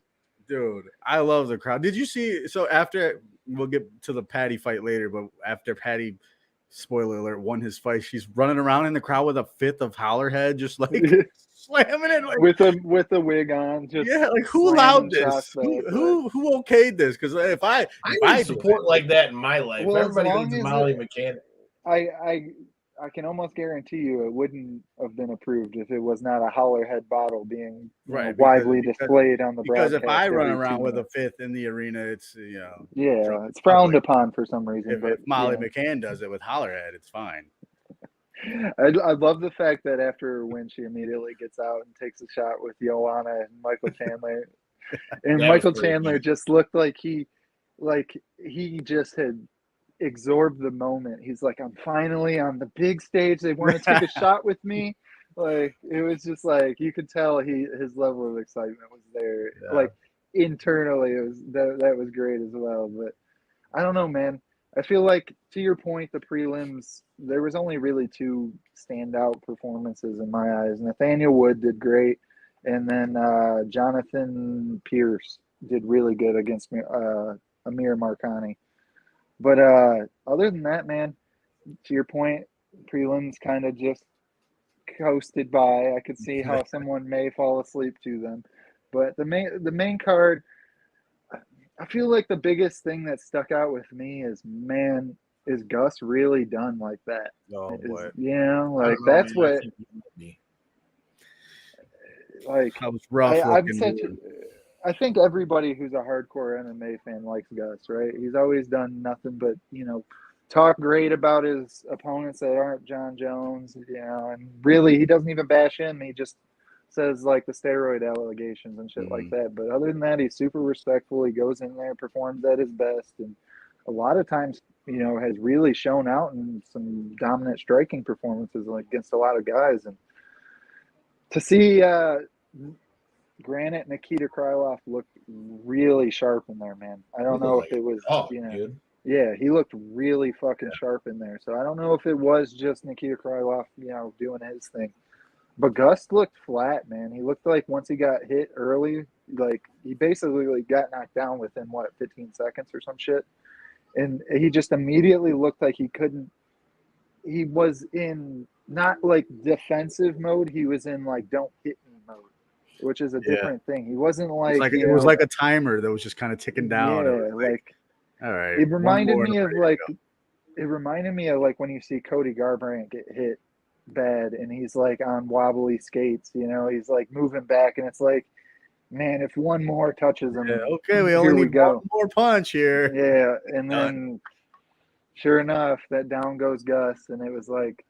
Dude, I love the crowd. Did you see? So after, we'll get to the Patty fight later, but after Patty, spoiler alert, won his fight, she's running around in the crowd with a fifth of Hollerhead, just like slamming it like, with the wig on. Just like who allowed this? Who okayed this? Because if I support like that in my life, well, everybody needs Molly McCann. I can almost guarantee you it wouldn't have been approved if it was not a Hollerhead bottle being widely displayed on the broadcast. Because if I run around with a fifth in the arena, it's it's frowned upon for some reason. If Molly McCann does it with Hollerhead, it's fine. I love the fact that after when she immediately gets out and takes a shot with Joanna and Michael Chandler, and Michael Chandler just looked like he just had absorb the moment. He's like, I'm finally on the big stage. They want to take a shot with me. Like, it was just like, you could tell his level of excitement was there. Yeah. Like, internally, it was that was great as well. But I don't know, man. I feel like, to your point, the prelims, there was only really two standout performances in my eyes. Nathaniel Wood did great, and then Jonathan Pierce did really good against Amir Marcani. But other than that, man, to your point, prelims kind of just coasted by. I could see how someone may fall asleep to them. But the main card, I feel like the biggest thing that stuck out with me is, man, is Gus really done like that? Oh, boy. Like, that's what, like, that was rough. I think everybody who's a hardcore MMA fan likes Gus, right? He's always done nothing but, talk great about his opponents that aren't John Jones, and really he doesn't even bash him. He just says like the steroid allegations and shit like that. But other than that, he's super respectful. He goes in there, performs at his best, and a lot of times, has really shown out in some dominant striking performances against a lot of guys. And to see Granite Nikita Krylov looked really sharp in there, man. I don't know if it was, dude. Yeah, he looked really fucking sharp in there. So I don't know if it was just Nikita Krylov, doing his thing. But Gus looked flat, man. He looked like once he got hit early, like he basically got knocked down within 15 seconds or some shit. And he just immediately looked like he was in not like defensive mode. He was in like don't hit me mode, which is a different thing. He wasn't like, it was like a timer that was just kind of ticking down. Yeah, like all right. It reminded me of like when you see Cody Garbrandt get hit bad and he's like on wobbly skates, he's like moving back, and it's like, man, if one more touches him, okay, we only need one more punch here. Yeah, and then sure enough, that down goes Gus, and it was like,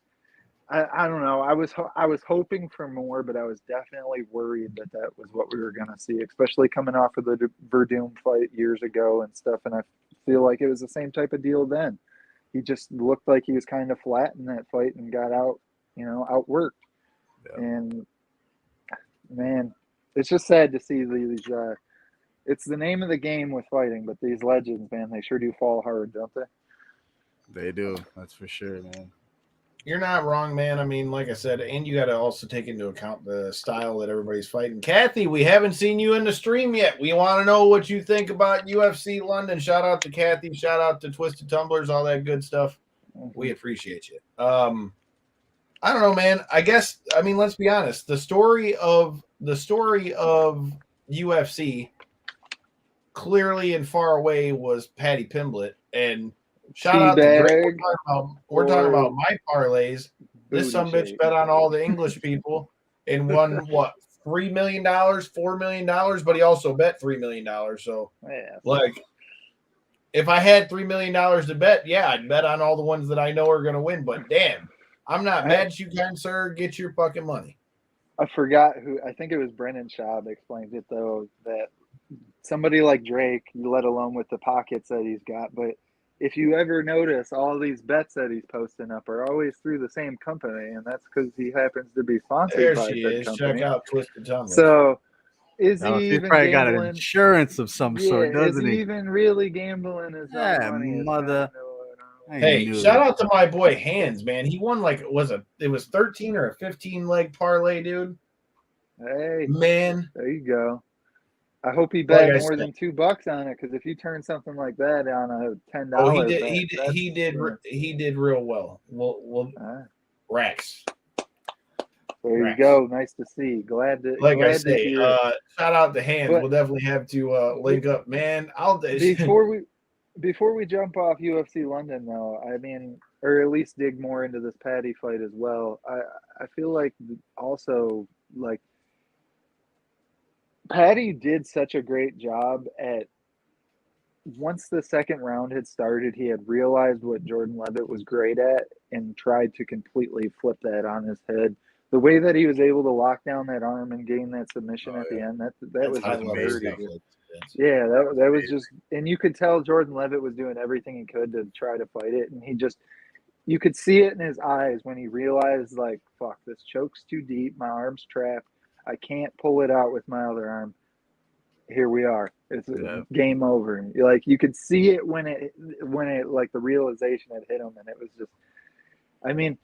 I don't know. I was hoping for more, but I was definitely worried that was what we were gonna see, especially coming off of the Verdum fight years ago and stuff. And I feel like it was the same type of deal then. He just looked like he was kind of flat in that fight and got outworked. Yeah. And man, it's just sad to see these. It's the name of the game with fighting, but these legends, man, they sure do fall hard, don't they? They do. That's for sure, man. You're not wrong, man. I mean, like I said, and you got to also take into account the style that everybody's fighting. Kathy, we haven't seen you in the stream yet. We want to know what you think about UFC London. Shout out to Kathy. Shout out to Twisted Tumblers, all that good stuff. We appreciate you. I don't know, man. I mean, let's be honest. The story of UFC clearly and far away was Patty Pimblett, and shout out to Greg. We're talking about my parlays. This sumbitch bet on all the English people and won what, $3 million, $4 million, but he also bet $3 million. So, like, if I had $3 million to bet, I'd bet on all the ones that I know are going to win. But damn, I'm not mad at you, kind sir. Get your fucking money. I forgot who. I think it was Brennan Schaub explained it though, that somebody like Drake, let alone with the pockets that he's got, but if you ever notice, all these bets that he's posting up are always through the same company, and that's because he happens to be sponsored by that company. Check out Twisted Tumblers. So, is he he's even probably gambling? Got an insurance of some sort, doesn't he? Is he even really gambling his own money? Mother. Hey, shout out to my boy Hands, man. He won like it was 13 or a 15 leg parlay, dude. Hey, man, there you go. I hope he bet more than $2 on it, because if you turn something like that on a $10, he did real well. We'll racks. There you go. Nice to see. Glad to say. Shout out to Hands. We'll definitely have to link up, man. Before we jump off UFC London, though, I mean, or at least dig more into this Patty fight as well. I feel like also like Patty did such a great job at, once the second round had started, he had realized what Jordan Levitt was great at and tried to completely flip that on his head. The way that he was able to lock down that arm and gain that submission at the end, that was dirty. Yeah, that was just, and you could tell Jordan Levitt was doing everything he could to try to fight it, and you could see it in his eyes when he realized, like, fuck, this choke's too deep, my arm's trapped, I can't pull it out with my other arm. Here we are. It's game over. Like, you could see it when it like the realization had hit him, and it was just, I mean,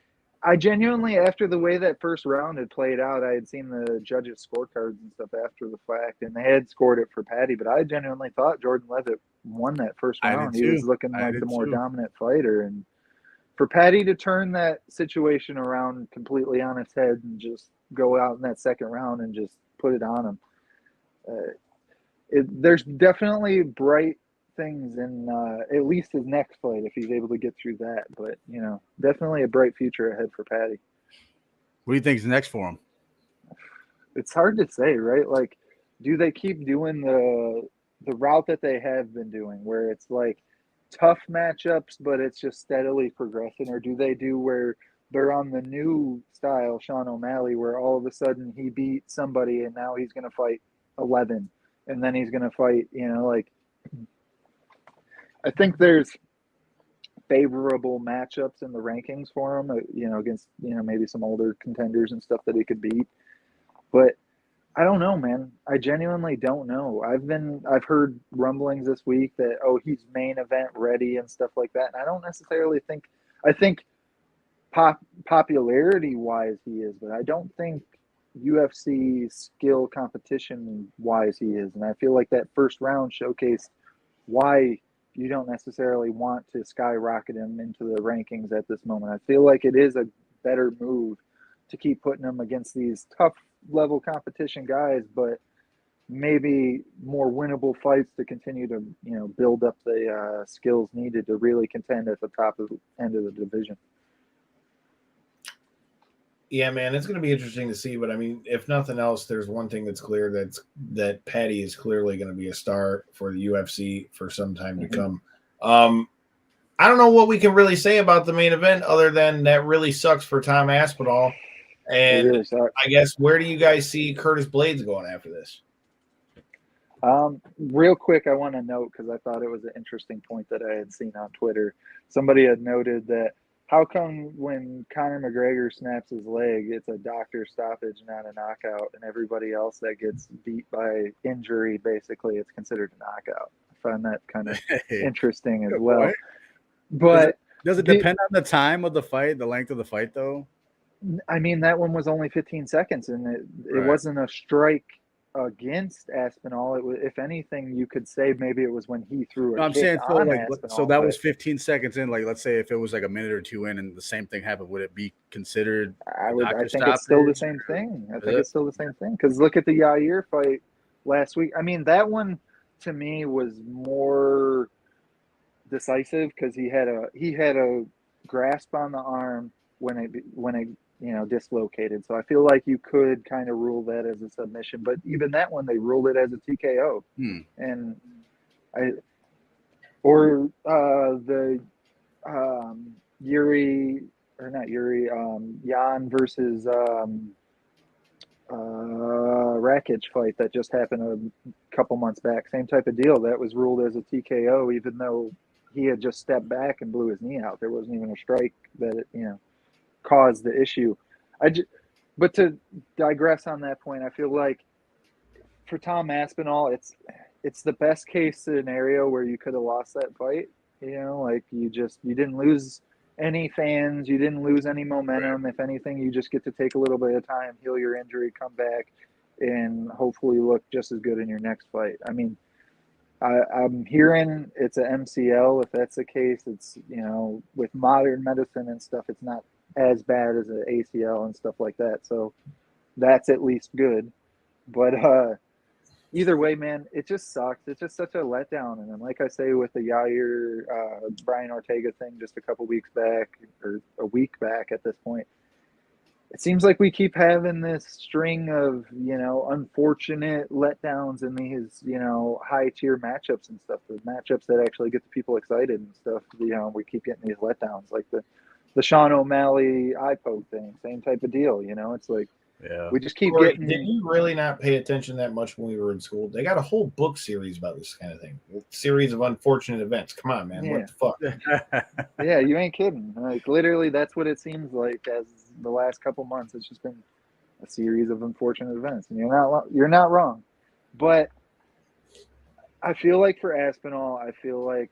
I genuinely, after the way that first round had played out, I had seen the judges' scorecards and stuff after the fact, and they had scored it for Patty, but I genuinely thought Jordan Levitt won that first round. He was looking like the more dominant fighter, and for Patty to turn that situation around completely on its head and just go out in that second round and just put it on him, there's definitely bright things in at least his next fight if he's able to get through that. But, you know, definitely a bright future ahead for Patty. What do you think is next for him? It's hard to say, right? Like, do they keep doing the route that they have been doing, where it's like tough matchups, but it's just steadily progressing, or do they do where they're on the new style Sean O'Malley, where all of a sudden he beat somebody and now he's going to fight 11, and then he's going to fight, you know, like, I think there's favorable matchups in the rankings for him, you know, against, you know, maybe some older contenders and stuff that he could beat. But I don't know, man. I genuinely don't know. I've heard rumblings this week that, oh, he's main event ready and stuff like that. And I don't necessarily think, I think popularity wise he is, but I don't think UFC skill competition wise he is. And I feel like that first round showcased why you don't necessarily want to skyrocket him into the rankings at this moment. I feel like it is a better move to keep putting him against these tough level competition guys, but maybe more winnable fights to continue to, you know, build up the skills needed to really contend at the top of the end of the division. Yeah, man, it's going to be interesting to see. But I mean, if nothing else, there's one thing that's clear, that Patty is clearly going to be a star for the UFC for some time to come. I don't know what we can really say about the main event other than that really sucks for Tom Aspinall. And really I guess, where do you guys see Curtis Blades going after this? Real quick, I want to note, because I thought it was an interesting point that I had seen on Twitter. Somebody had noted that, how come when Conor McGregor snaps his leg, it's a doctor stoppage, not a knockout, and everybody else that gets beat by injury, basically, it's considered a knockout? I find that kind of interesting as well. But does it depend on the time of the fight, the length of the fight, though? I mean, that one was only 15 seconds, and it wasn't a strike against Aspinall. It was, if anything, you could say maybe it was when he threw a kick on Aspinall. So that was 15 seconds in. Like, let's say if it was like a minute or two in and the same thing happened, would it be considered? I think it's still the same thing. I think it's still the same thing, because look at the Yair fight last week. I mean, that one to me was more decisive because he had a grasp on the arm when it you know, dislocated. So I feel like you could kind of rule that as a submission, but even that one, they ruled it as a TKO. And Jan versus Rakic fight that just happened a couple months back. Same type of deal. That was ruled as a TKO, even though he had just stepped back and blew his knee out. There wasn't even a strike that, you know, caused the issue. But to digress on that point, I feel like for Tom Aspinall, it's the best case scenario where you could have lost that fight. You know, like you didn't lose any fans, you didn't lose any momentum. If anything, you just get to take a little bit of time, heal your injury, come back, and hopefully look just as good in your next fight. I mean, I'm hearing it's an MCL. If that's the case, it's, you know, with modern medicine and stuff, it's not as bad as an ACL and stuff like that. So that's at least good. But either way, man, it just sucks. It's just such a letdown. And then, like I say, with the Yair Brian Ortega thing just a couple weeks back, or a week back at this point, it seems like we keep having this string of, you know, unfortunate letdowns in these, you know, high tier matchups and stuff. The matchups that actually get the people excited and stuff. You know, we keep getting these letdowns, like the Sean O'Malley eye poke thing, same type of deal. You know, it's like, Yeah. We just keep Corey, getting. did you really not pay attention that much when we were in school? They got a whole book series about this kind of thing. A series of unfortunate events. Come on, man. What the fuck? Yeah, you ain't kidding. Like literally, that's what it seems like as the last couple months. It's just been a series of unfortunate events, and you're not wrong. But I feel like for Aspinall, I feel like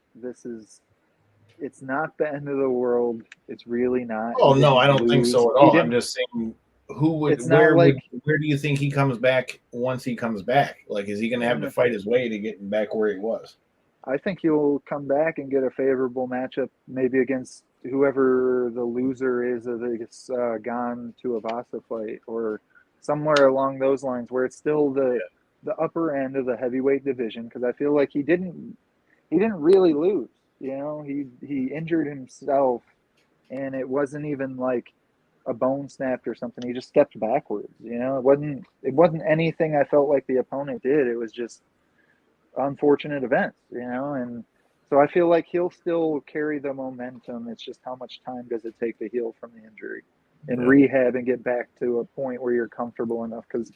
it's not the end of the world. It's really not. Oh He no, I didn't don't think lose. so at He all. I'm didn't. just saying, It's not like where do you think he comes back once he comes back? Like, is he going to have to fight his way to getting back where he was? I think he'll come back and get a favorable matchup, maybe against whoever the loser is of this Gan to Avasa fight, or somewhere along those lines, where it's still the upper end of the heavyweight division. Because I feel like he didn't really lose. You know, he injured himself, and it wasn't even like a bone snapped or something. He just stepped backwards. You know, it wasn't anything I felt like the opponent did. It was just unfortunate events, you know, and so I feel like he'll still carry the momentum. It's just how much time does it take to heal from the injury and rehab and get back to a point where you're comfortable enough, because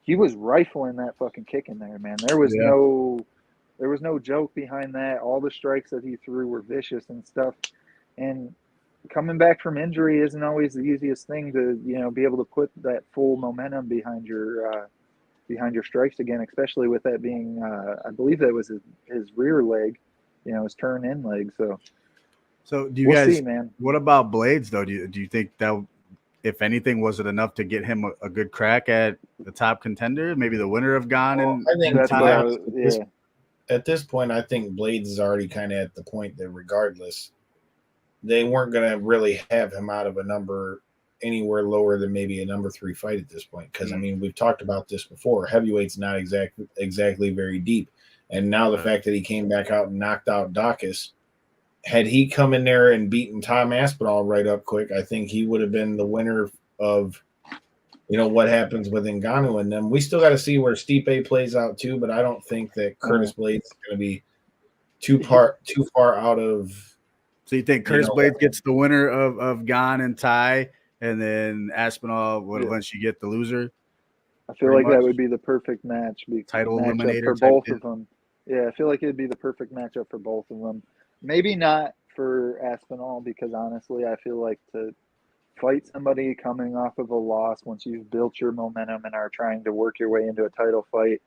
he was rifling that fucking kick in there, man. There was no joke behind that. All the strikes that he threw were vicious and stuff, and coming back from injury isn't always the easiest thing to, you know, be able to put that full momentum behind your strikes again, especially with that being, I believe that was his rear leg, you know, his turn in leg. So do you we'll guys? see, man. What about Blades though? Do you think that, if anything, was it enough to get him a good crack at the top contender, maybe the winner of Gane? Well, And I think that's what at this point, I think Blades is already kind of at the point that regardless, they weren't going to really have him out of a number anywhere lower than maybe a number 3 fight at this point. Because I mean, we've talked about this before. Heavyweight's not exactly very deep, and now the fact that he came back out and knocked out Dawkins, had he come in there and beaten Tom Aspinall right up quick, I think he would have been the winner of, you know, what happens with Ngannou and them. We still got to see where Stipe plays out too, but I don't think that Curtis Blades is going to be too far out of. So you think Curtis Blades gets the winner of Gane and Ty, and then Aspinall would eventually get the loser? I feel like that would be the perfect title matchup eliminator for both of them. Yeah, I feel like it'd be the perfect matchup for both of them. Maybe not for Aspinall, because honestly, I feel like to fight somebody coming off of a loss once you've built your momentum and are trying to work your way into a title fight,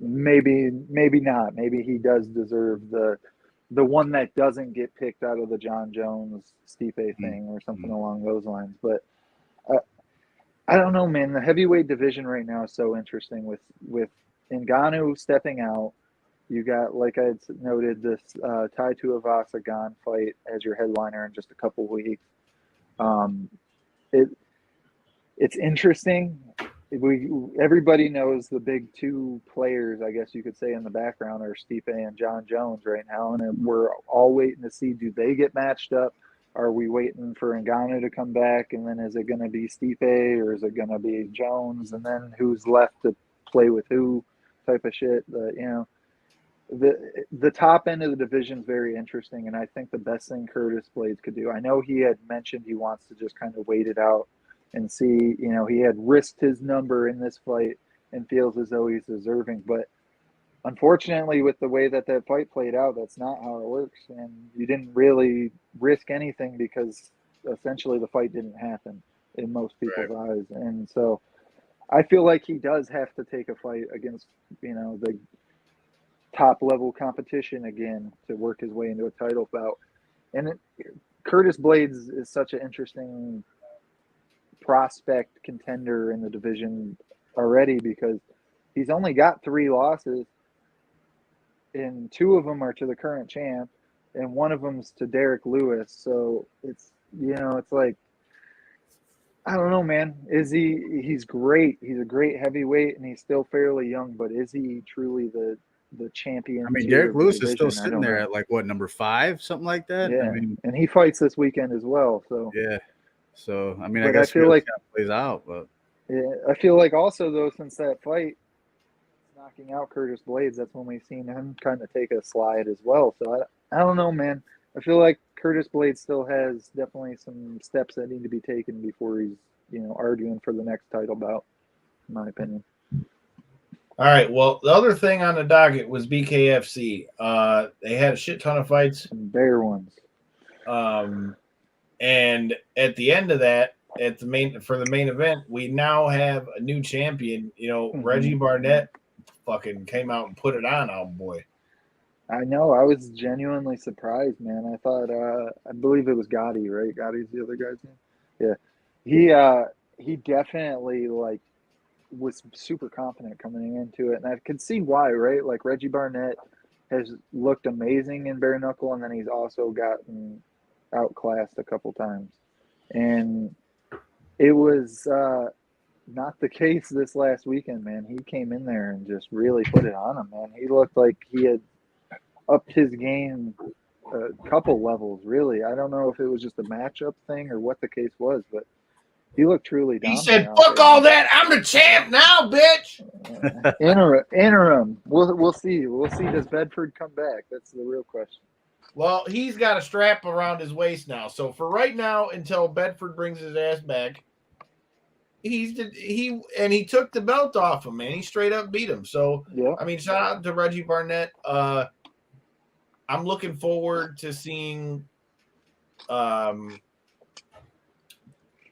maybe not. Maybe he does deserve the one that doesn't get picked out of the John Jones Stipe thing or something along those lines. But I don't know, man. The heavyweight division right now is so interesting with Ngannou stepping out. You got, like I noted, this Tai Tuivasa Gane fight as your headliner in just a couple weeks. It's interesting. Everybody knows the big 2 players, I guess you could say, in the background are Stipe and John Jones right now, and we're all waiting to see, do they get matched up? Are we waiting for Ngannou to come back, and then is it going to be Stipe or is it going to be Jones, and then who's left to play with who type of shit? You know, the top end of the division is very interesting, and I think the best thing Curtis Blades could do, I know he had mentioned he wants to just kind of wait it out and see, you know, he had risked his number in this fight and feels as though he's deserving. But unfortunately, with the way that fight played out, that's not how it works. And you didn't really risk anything because essentially the fight didn't happen in most people's eyes. And so I feel like he does have to take a fight against, you know, the top level competition again to work his way into a title bout. And Curtis Blades is such an interesting prospect contender in the division already, because he's only got 3 losses, and 2 of them are to the current champ and one of them's to Derek Lewis. So it's, you know, it's like, I don't know, man. He's great. He's a great heavyweight and he's still fairly young, but is he truly the champion? I mean, Derek Lewis is still sitting there at like what, number 5, something like that. Yeah, I mean, and he fights this weekend as well. So yeah. So I mean, but I guess I feel like it plays out, but yeah, I feel like also though, since that fight, knocking out Curtis Blades, that's when we've seen him kind of take a slide as well. So I don't know, man. I feel like Curtis Blade still has definitely some steps that need to be taken before he's, arguing for the next title bout, in my opinion. All right. Well, the other thing on the docket was BKFC. They had a shit ton of fights. Some bare ones. And at the end of that, for the main event, we now have a new champion. Reggie Barnett fucking came out and put it on, boy. I know. I was genuinely surprised, man. I thought, I believe it was Gotti, right? Gotti's the other guy's name. Yeah. He definitely was super confident coming into it, and I could see why, right? Like Reggie Barnett has looked amazing in bare knuckle, and then he's also gotten outclassed a couple times, and it was not the case this last weekend, man. He came in there and just really put it on him, man. He looked like he had upped his game a couple levels, really. I don't know if it was just a matchup thing or what the case was, but he looked truly dominant. He said, "Fuck all that! I'm the champ now, bitch." Interim. We'll see. We'll see. Does Bedford come back? That's the real question. Well, he's got a strap around his waist now. So for right now, until Bedford brings his ass back, he took the belt off him, man. He straight up beat him. So yeah. I mean, shout out to Reggie Barnett. I'm looking forward to seeing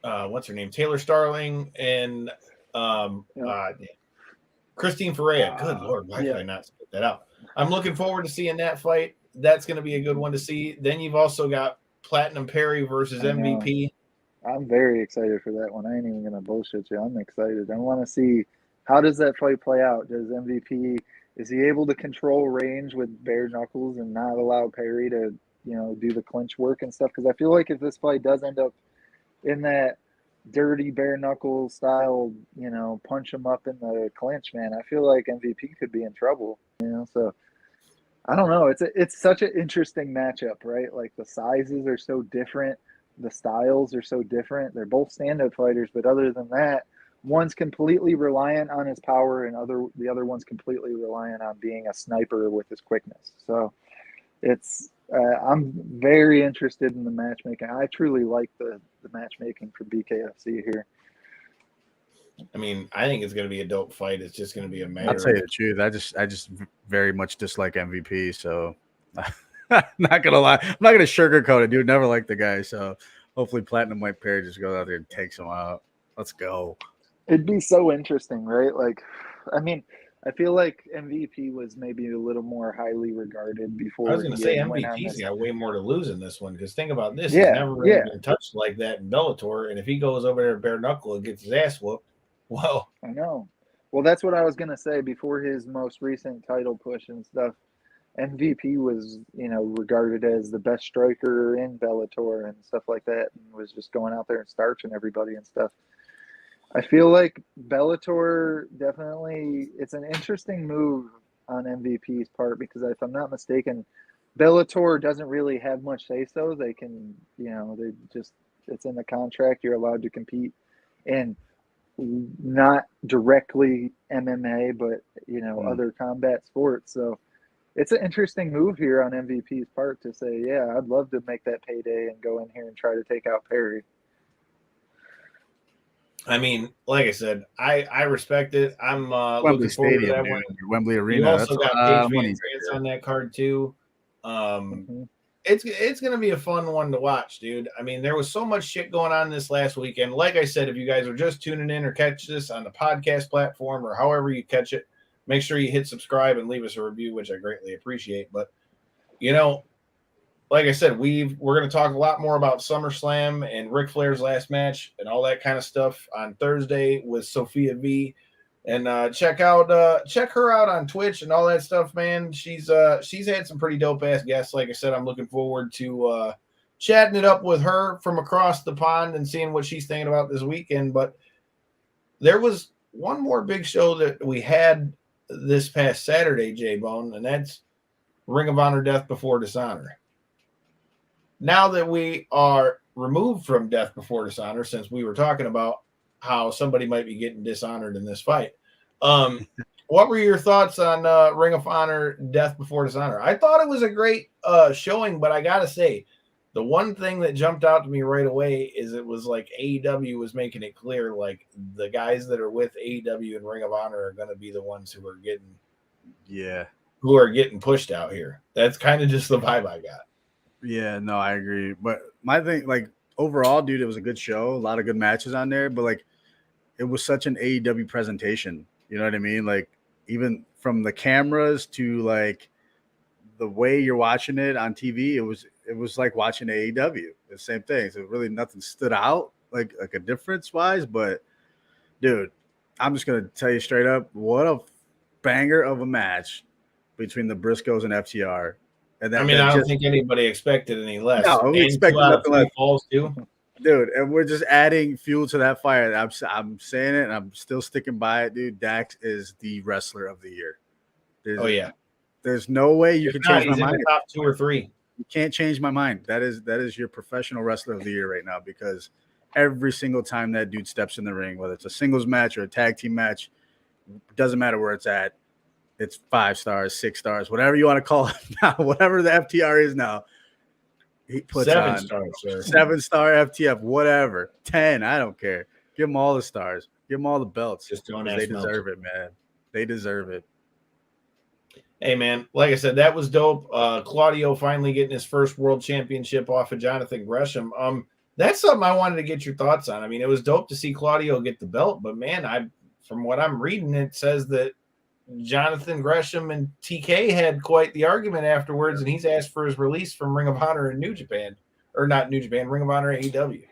what's her name? Taylor Starling and Christine Ferreira. Good Lord, why did I not spit that out? I'm looking forward to seeing that fight. That's going to be a good one to see. Then you've also got Platinum Perry versus MVP. I'm very excited for that one. I ain't even going to bullshit you. I'm excited. I want to see, how does that fight play out? Does MVP, is he able to control range with bare knuckles and not allow Perry to, do the clinch work and stuff? Because I feel like if this fight does end up in that dirty bare knuckle style, punch him up in the clinch, man, I feel like MVP could be in trouble, so I don't know. It's such an interesting matchup, right? Like the sizes are so different, the styles are so different. They're both stand-up fighters, but other than that, one's completely reliant on his power, and the other one's completely reliant on being a sniper with his quickness. So it's I'm very interested in the matchmaking. I truly like the matchmaking for BKFC here. I mean, I think it's going to be a dope fight. It's just going to be a matter. I'll tell you the truth. I just very much dislike MVP. So I'm not gonna lie. I'm not gonna sugarcoat it, dude. Never liked the guy. So hopefully Platinum White Perry just goes out there and takes him out. Let's go. It'd be so interesting, right? Like, I mean, I feel like MVP was maybe a little more highly regarded before. I was going to say MVP's got way more to lose in this one, because think about this. He's never really been touched like that in Bellator, and if he goes over there bare knuckle and gets his ass whooped, well. I know. Well, that's what I was going to say before his most recent title push and stuff. MVP was, regarded as the best striker in Bellator and stuff like that, and was just going out there and starching everybody and stuff. I feel like Bellator definitely, it's an interesting move on MVP's part, because if I'm not mistaken, Bellator doesn't really have much say-so. They can, they just, it's in the contract. You're allowed to compete in not directly MMA, but, other combat sports. So it's an interesting move here on MVP's part to say, yeah, I'd love to make that payday and go in here and try to take out Perry. I mean, like I said, I respect it. I'm looking forward to that one. Wembley Arena. You also got Paige Van Zant on that card too. It's going to be a fun one to watch, dude. I mean, there was so much shit going on this last weekend. Like I said, if you guys are just tuning in or catch this on the podcast platform or however you catch it, make sure you hit subscribe and leave us a review, which I greatly appreciate. But, like I said, we're going to talk a lot more about SummerSlam and Ric Flair's last match and all that kind of stuff on Thursday with Sophia V. And check her out on Twitch and all that stuff, man. She's had some pretty dope ass guests. Like I said, I'm looking forward to chatting it up with her from across the pond and seeing what she's thinking about this weekend. But there was one more big show that we had this past Saturday, J-Bone, and that's Ring of Honor Death Before Dishonor. Now that we are removed from Death Before Dishonor, since we were talking about how somebody might be getting dishonored in this fight, what were your thoughts on Ring of Honor Death Before Dishonor? I thought it was a great showing, but I gotta say, the one thing that jumped out to me right away is it was like AEW was making it clear, like the guys that are with AEW and Ring of Honor are going to be the ones who are getting pushed out here. That's kind of just the vibe I got. Yeah, no, I agree. But my thing, like overall, dude, it was a good show. A lot of good matches on there, but like it was such an AEW presentation. You know what I mean? Like even from the cameras to like the way you're watching it on TV, it was like watching AEW. The same thing. So really nothing stood out like a difference wise. But dude, I'm just gonna tell you straight up, what a banger of a match between the Briscoes and FTR. And that, I don't think anybody expected any less. No, we expected nothing less. Falls too. Dude, and we're just adding fuel to that fire. I'm saying it, and I'm still sticking by it, dude. Dax is the wrestler of the year. There's no way you can change my mind. In the top 2 or 3. You can't change my mind. That is your professional wrestler of the year right now, because every single time that dude steps in the ring, whether it's a singles match or a tag team match, doesn't matter where it's at. It's 5 stars, 6 stars, whatever you want to call it now, whatever the FTR is now. He puts 7 on stars, sir. 7-star FTF, whatever. 10, I don't care. Give them all the stars. Give them all the belts. Just don't They deserve it, man. They deserve it. Hey, man, like I said, that was dope. Claudio finally getting his first world championship off of Jonathan Gresham. That's something I wanted to get your thoughts on. It was dope to see Claudio get the belt, but, man, from what I'm reading, it says that Jonathan Gresham and TK had quite the argument afterwards, and he's asked for his release from Ring of Honor and New Japan. Or not New Japan, Ring of Honor AEW.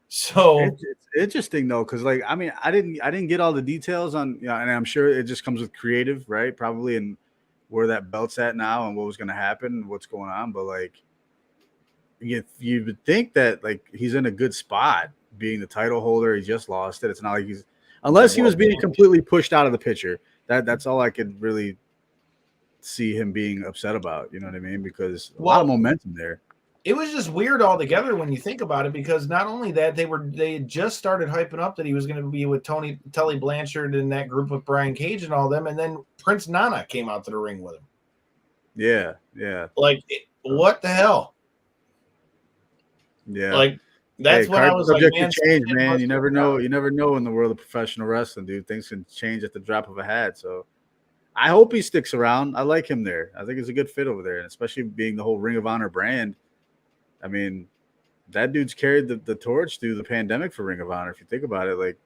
So it's interesting though, because like I didn't get all the details on, and I'm sure it just comes with creative, right? Probably, and where that belt's at now and what was going to happen, what's going on. But like, you would think that like he's in a good spot, being the title holder. He just lost it. It's not like unless he was being completely pushed out of the picture. That's all I could really see him being upset about. You know what I mean? Because a lot of momentum there. It was just weird altogether when you think about it, because not only that, they had just started hyping up that he was going to be with Tully Blanchard and that group with Brian Cage and all them, and then Prince Nana came out to the ring with him. Yeah. Like, what the hell? Yeah. Like, that's what I was like, man. To change, man. You never know. You never know in the world of professional wrestling, dude. Things can change at the drop of a hat. So I hope he sticks around. I like him there. I think it's a good fit over there, and especially being the whole Ring of Honor brand. I mean, that dude's carried the torch through the pandemic for Ring of Honor. If you think about it, like,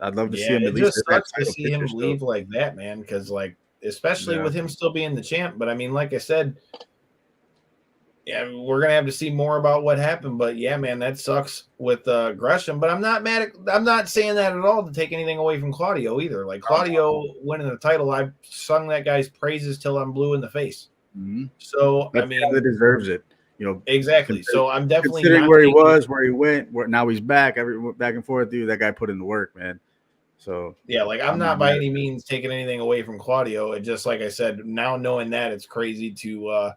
I'd love to see him at least. It just sucks to see him leave like that, man. Because, like, especially with him still being the champ. But I mean, like I said, yeah, we're gonna have to see more about what happened. But yeah, man, that sucks with Gresham. But I'm not mad. I'm not saying that at all to take anything away from Claudio either. Like, Claudio winning the title, I've sung that guy's praises till I'm blue in the face. Mm-hmm. So that deserves it. Exactly. So I'm definitely considering where he was, where he went, where now he's back, back and forth, dude. That guy put in the work, man. So yeah, like I'm not by any means taking anything away from Claudio. It just, like I said, now knowing that, it's crazy to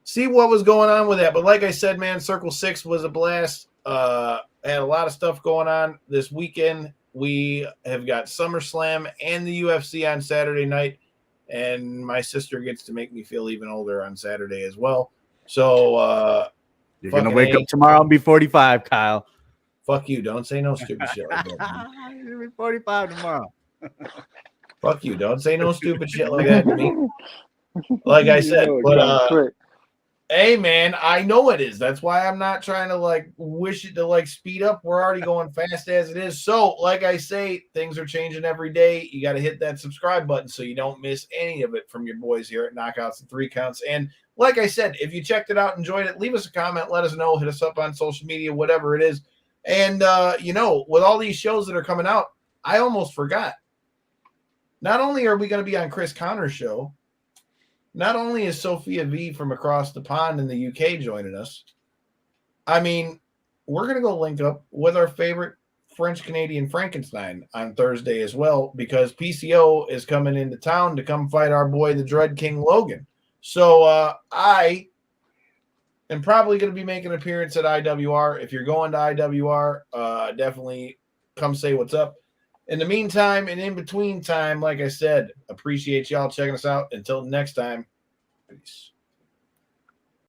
see what was going on with that. But like I said, man, Circle 6 was a blast. Had a lot of stuff going on this weekend. We have got SummerSlam and the UFC on Saturday night, and my sister gets to make me feel even older on Saturday as well. So you're gonna wake up tomorrow and be 45, Kyle. Fuck you! Don't say no stupid shit like that. You'll be 45 tomorrow. Fuck you! Don't say no stupid shit like that to me. Like I said, hey man, I know it is. That's why I'm not trying to like wish it to like speed up. We're already going fast as it is. So, like I say, things are changing every day. You got to hit that subscribe button so you don't miss any of it from your boys here at Knockouts and 3 Counts. And like I said, if you checked it out, enjoyed it, leave us a comment, let us know, hit us up on social media, whatever it is. And, with all these shows that are coming out, I almost forgot. Not only are we going to be on Chris Connor's show, not only is Sophia V from across the pond in the UK joining us, I mean, we're going to go link up with our favorite French-Canadian Frankenstein on Thursday as well, because PCO is coming into town to come fight our boy, the Dread King Logan. So I am probably going to be making an appearance at IWR. If you're going to IWR, definitely come say what's up. In the meantime and in between time, like I said, appreciate y'all checking us out. Until next time, peace.